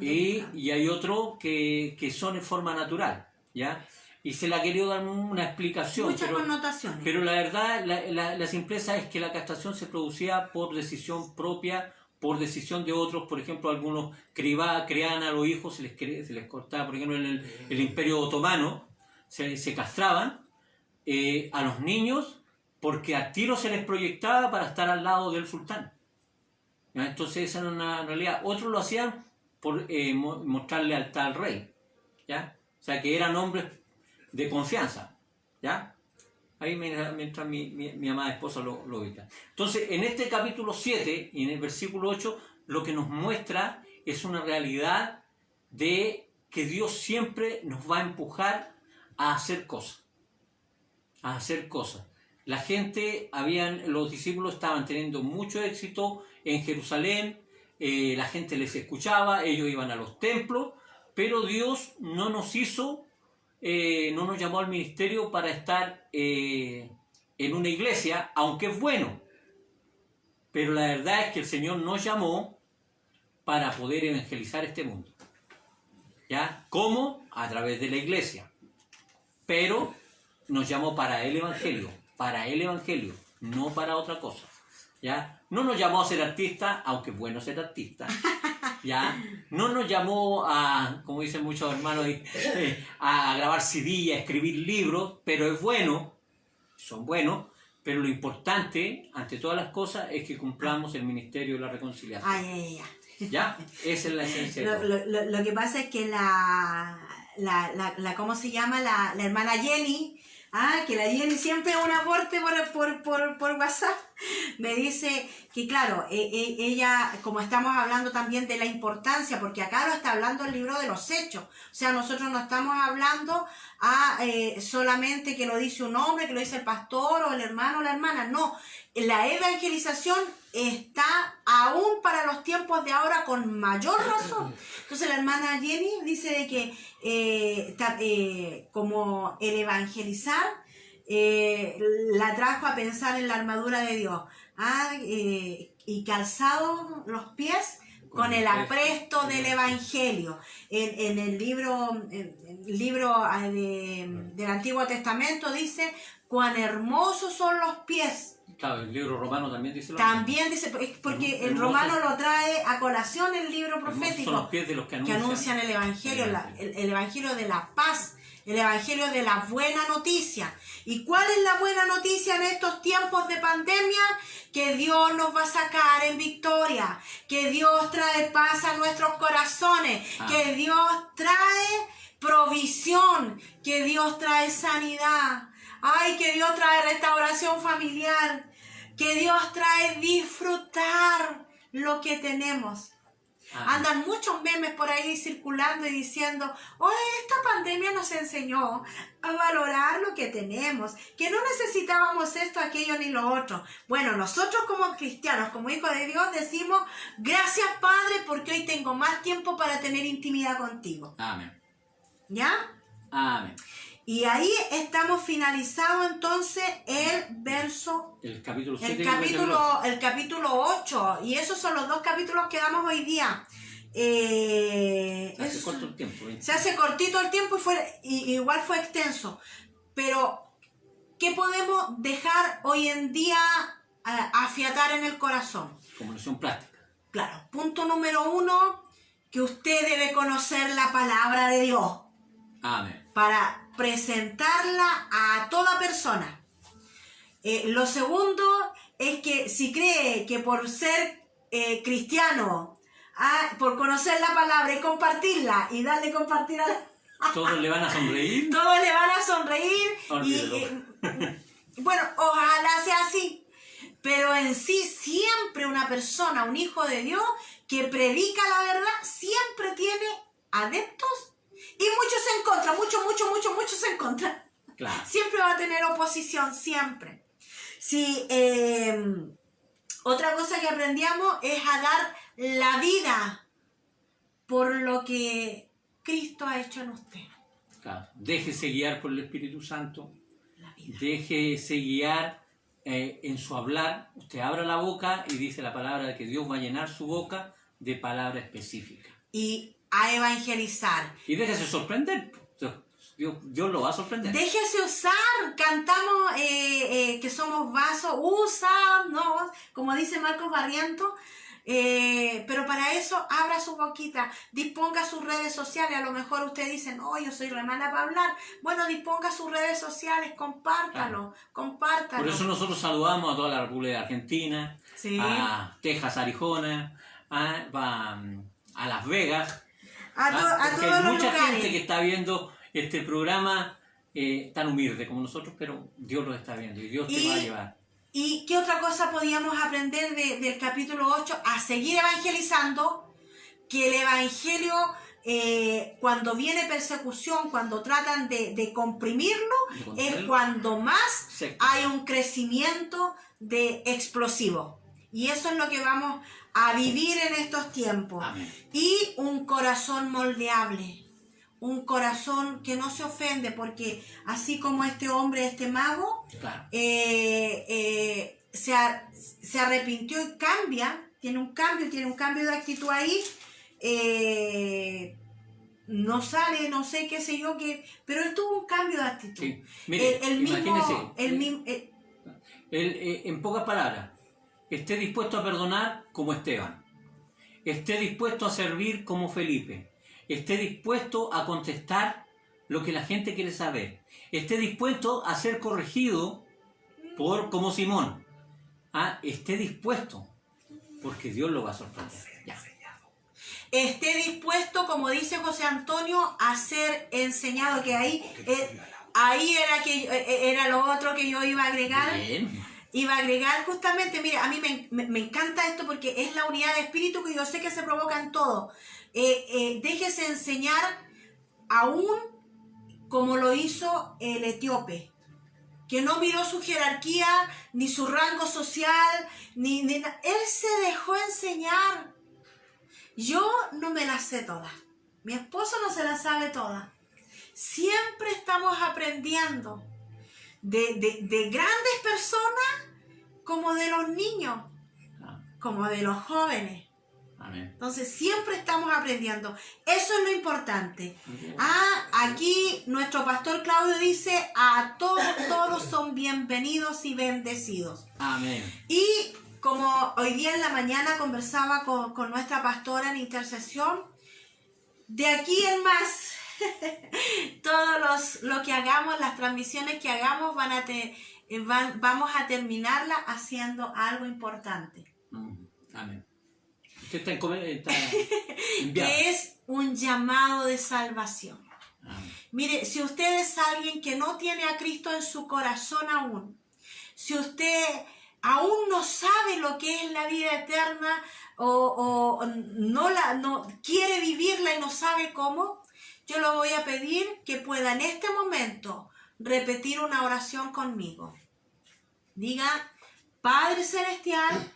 y hay otros que son en forma natural, ¿ya? Y se le ha querido dar una explicación. Muchas connotaciones. Pero la verdad, la simpleza es que la castración se producía por decisión propia, por decisión de otros. Por ejemplo, algunos criaban a los hijos, se les cortaba, por ejemplo, en el Imperio Otomano, se castraban a los niños porque a tiro se les proyectaba para estar al lado del sultán. ¿Ya? Entonces esa era una realidad. Otros lo hacían por mostrar lealtad al rey, ¿ya? O sea, que eran hombres de confianza, ¿ya? Ahí mientras mi amada esposa lo ubica. Entonces, en este capítulo 7 y en el versículo 8, lo que nos muestra es una realidad de que Dios siempre nos va a empujar a hacer cosas. A hacer cosas. La gente, los discípulos estaban teniendo mucho éxito en Jerusalén, la gente les escuchaba, ellos iban a los templos, pero Dios no nos llamó al ministerio para estar en una iglesia, aunque es bueno. Pero la verdad es que el Señor nos llamó para poder evangelizar este mundo. ¿Ya? ¿Cómo? A través de la iglesia. Pero nos llamó para el evangelio, no para otra cosa. ¿Ya? No nos llamó a ser artistas, aunque es bueno ser artista. ¿Ya? No nos llamó a, como dicen muchos hermanos, a grabar CD, a escribir libros, pero es bueno, son buenos, pero lo importante, ante todas las cosas, es que cumplamos el ministerio de la reconciliación. ¿Ya? Esa es la esencia. Lo que pasa es que ¿cómo se llama? La hermana Jenny, que la Jenny siempre un aporte por WhatsApp, me dice que claro, ella, como estamos hablando también de la importancia, porque acá lo está hablando el libro de los Hechos, o sea, nosotros no estamos hablando solamente que lo dice un hombre, que lo dice el pastor o el hermano o la hermana, no, la evangelización está aún para los tiempos de ahora con mayor razón. Entonces la hermana Jenny dice de que como el evangelizar la trajo a pensar en la armadura de Dios, y calzados los pies con el apresto del Evangelio. En el libro del Antiguo Testamento dice, cuán hermosos son los pies. Claro, el libro romano también dice lo También dice, porque el romano lo trae a colación el libro profético, son los pies de los que anuncian el Evangelio, el Evangelio de la paz, el Evangelio de la buena noticia. ¿Y cuál es la buena noticia en estos tiempos de pandemia? Que Dios nos va a sacar en victoria, que Dios trae paz a nuestros corazones, que Dios trae provisión, que Dios trae sanidad. Ay, que Dios trae restauración familiar, que Dios trae disfrutar lo que tenemos. Andan muchos memes por ahí circulando y diciendo, oye, esta pandemia nos enseñó a valorar lo que tenemos, que no necesitábamos esto, aquello ni lo otro. Bueno, nosotros como cristianos, como hijos de Dios, decimos, gracias Padre, porque hoy tengo más tiempo para tener intimidad contigo. Amén. ¿Ya? Amén. Y ahí estamos finalizado entonces el capítulo 7 el capítulo 8. Y esos son los dos capítulos que damos hoy día. Se hace corto el tiempo. Se hace cortito el tiempo y igual fue extenso. Pero, ¿qué podemos dejar hoy en día afiatar en el corazón? Como lección práctica. Claro. Punto número 1, que usted debe conocer la palabra de Dios. Amén. Para presentarla a toda persona. Lo segundo es que si cree que por ser cristiano, por conocer la palabra y compartirla y darle compartir a todos le van a sonreír. Todos le van a sonreír. Bueno, ojalá sea así. Pero en sí siempre una persona, un hijo de Dios que predica la verdad, siempre tiene adeptos y muchos en contra, muchos en contra. Claro. Siempre va a tener oposición, siempre. Sí, otra cosa que aprendíamos es a dar la vida por lo que Cristo ha hecho en usted. Claro. Déjese guiar por el Espíritu Santo. Déjese guiar en su hablar. Usted abra la boca y dice la palabra de que Dios va a llenar su boca de palabra específica. Y a evangelizar. Y déjese sorprender. Dios lo va a sorprender. Déjese usar. Cantamos que somos vasos. Úsanos, como dice Marcos Barrientos. Pero para eso abra su boquita, disponga sus redes sociales. A lo mejor usted dice, no, yo soy re mala para hablar. Bueno, disponga sus redes sociales, compártalo, compártalo. Por eso nosotros saludamos a toda la República de Argentina, sí, a Texas, Arizona, a Las Vegas. A porque todos hay los mucha lugares. gente que está viendo este programa tan humilde como nosotros, pero Dios lo está viendo y Dios te va a llevar. ¿Y qué otra cosa podíamos aprender del capítulo 8? A seguir evangelizando, que el evangelio, cuando viene persecución, cuando tratan de comprimirlo, es cuando más hay un crecimiento de explosivo. Y eso es lo que vamos a vivir en estos tiempos. Amén. Y un corazón moldeable. Un corazón que no se ofende, porque así como este hombre, este mago, claro, se arrepintió y cambia, tiene un cambio de actitud ahí, no sale, no sé qué sé yo, pero él tuvo un cambio de actitud. Sí. Mire, imagínese, Él, en pocas palabras, esté dispuesto a perdonar como Esteban, esté dispuesto a servir como Felipe, esté dispuesto a contestar lo que la gente quiere saber, esté dispuesto a ser corregido como Simón, esté dispuesto, porque Dios lo va a sorprender. Ya. Esté dispuesto, como dice José Antonio, a ser enseñado, que ahí era lo otro que yo iba a agregar. Bien. Iba a agregar justamente, mire, a mí me encanta esto porque es la unidad de espíritu que yo sé que se provoca en todo. Déjese enseñar aún como lo hizo el etíope, que no miró su jerarquía, ni su rango social, él se dejó enseñar. Yo no me las sé todas, mi esposo no se las sabe todas. Siempre estamos aprendiendo de grandes personas como de los niños, como de los jóvenes. Amén. Entonces siempre estamos aprendiendo. Eso es lo importante. Amén. Aquí nuestro pastor Claudio dice, a todos son bienvenidos y bendecidos. Amén. Y como hoy día en la mañana conversaba con nuestra pastora en intercesión, de aquí en más, lo que hagamos, las transmisiones que hagamos, vamos a terminarla haciendo algo importante. Amén. Usted está enviado. Que es un llamado de salvación. Amén. Mire, si usted es alguien que no tiene a Cristo en su corazón aún, si usted aún no sabe lo que es la vida eterna o no quiere vivirla y no sabe cómo, yo le voy a pedir que pueda en este momento repetir una oración conmigo. Diga, Padre Celestial,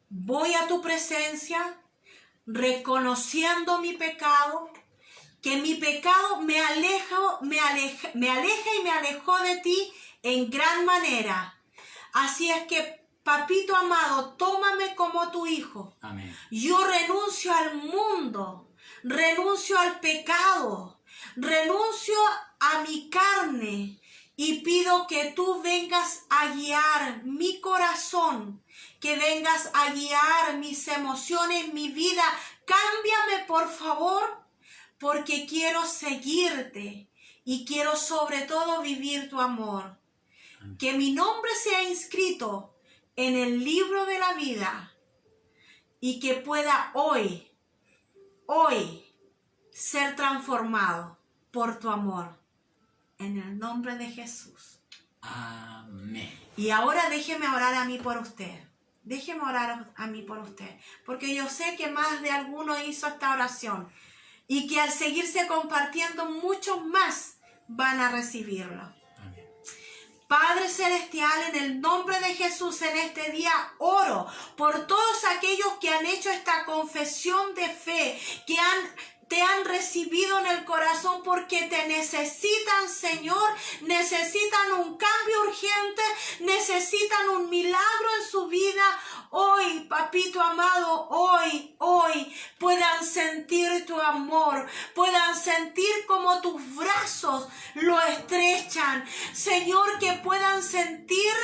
voy a tu presencia reconociendo mi pecado, que mi pecado me aleja y me alejó de ti en gran manera. Así es que, papito amado, tómame como tu hijo. Amén. Yo renuncio al mundo, renuncio al pecado, renuncio a mi carne y pido que tú vengas a guiar mi corazón, que vengas a guiar mis emociones, mi vida. Cámbiame, por favor, porque quiero seguirte y quiero sobre todo vivir tu amor. Que mi nombre sea inscrito en el libro de la vida y que pueda hoy ser transformado por tu amor. En el nombre de Jesús. Amén. Y ahora déjeme orar a mí por usted. Déjeme orar a mí por usted. Porque yo sé que más de alguno hizo esta oración. Y que al seguirse compartiendo, muchos más van a recibirlo. Padre Celestial, en el nombre de Jesús, en este día oro por todos aquellos que han hecho esta confesión de fe, que te han recibido en el corazón porque te necesitan, Señor, necesitan un cambio urgente, necesitan un milagro en su vida. Hoy, papito amado, hoy puedan sentir tu amor, puedan sentir como tus brazos lo estrechan. Señor, que puedan sentir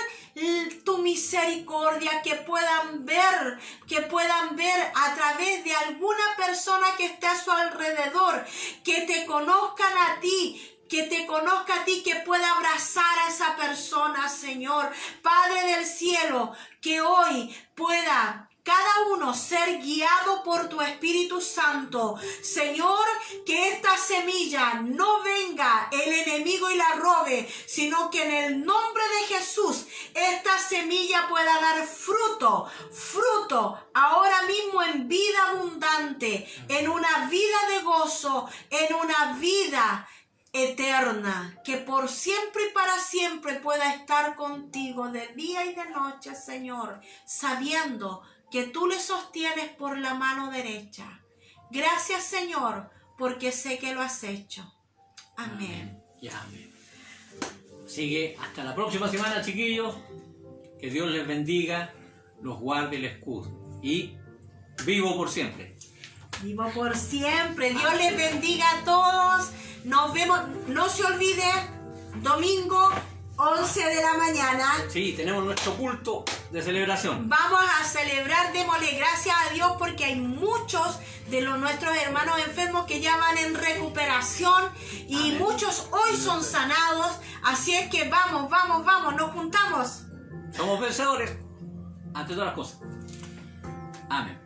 tu misericordia, que puedan ver a través de alguna persona que esté a su alrededor, que te conozcan a ti, que pueda abrazar a esa persona, Señor. Padre del cielo, que hoy pueda cada uno ser guiado por tu Espíritu Santo. Señor, que esta semilla no venga el enemigo y la robe, sino que en el nombre de Jesús esta semilla pueda dar fruto ahora mismo en vida abundante, en una vida de gozo, en una vida eterna, que por siempre y para siempre pueda estar contigo de día y de noche, Señor, sabiendo que tú le sostienes por la mano derecha. Gracias, Señor, porque sé que lo has hecho. Amén. Y amén. Sigue hasta la próxima semana, chiquillos. Que Dios les bendiga, los guarde y les cuide. Y vivo por siempre. Vivo por siempre. Dios les bendiga a todos. Nos vemos. No se olvide, domingo 11 de la mañana. Sí, tenemos nuestro culto de celebración. Vamos a celebrar, démosle gracias a Dios porque hay muchos de nuestros hermanos enfermos que ya van en recuperación y amén. Muchos hoy son sanados. Así es que vamos, nos juntamos. Somos vencedores ante todas las cosas. Amén.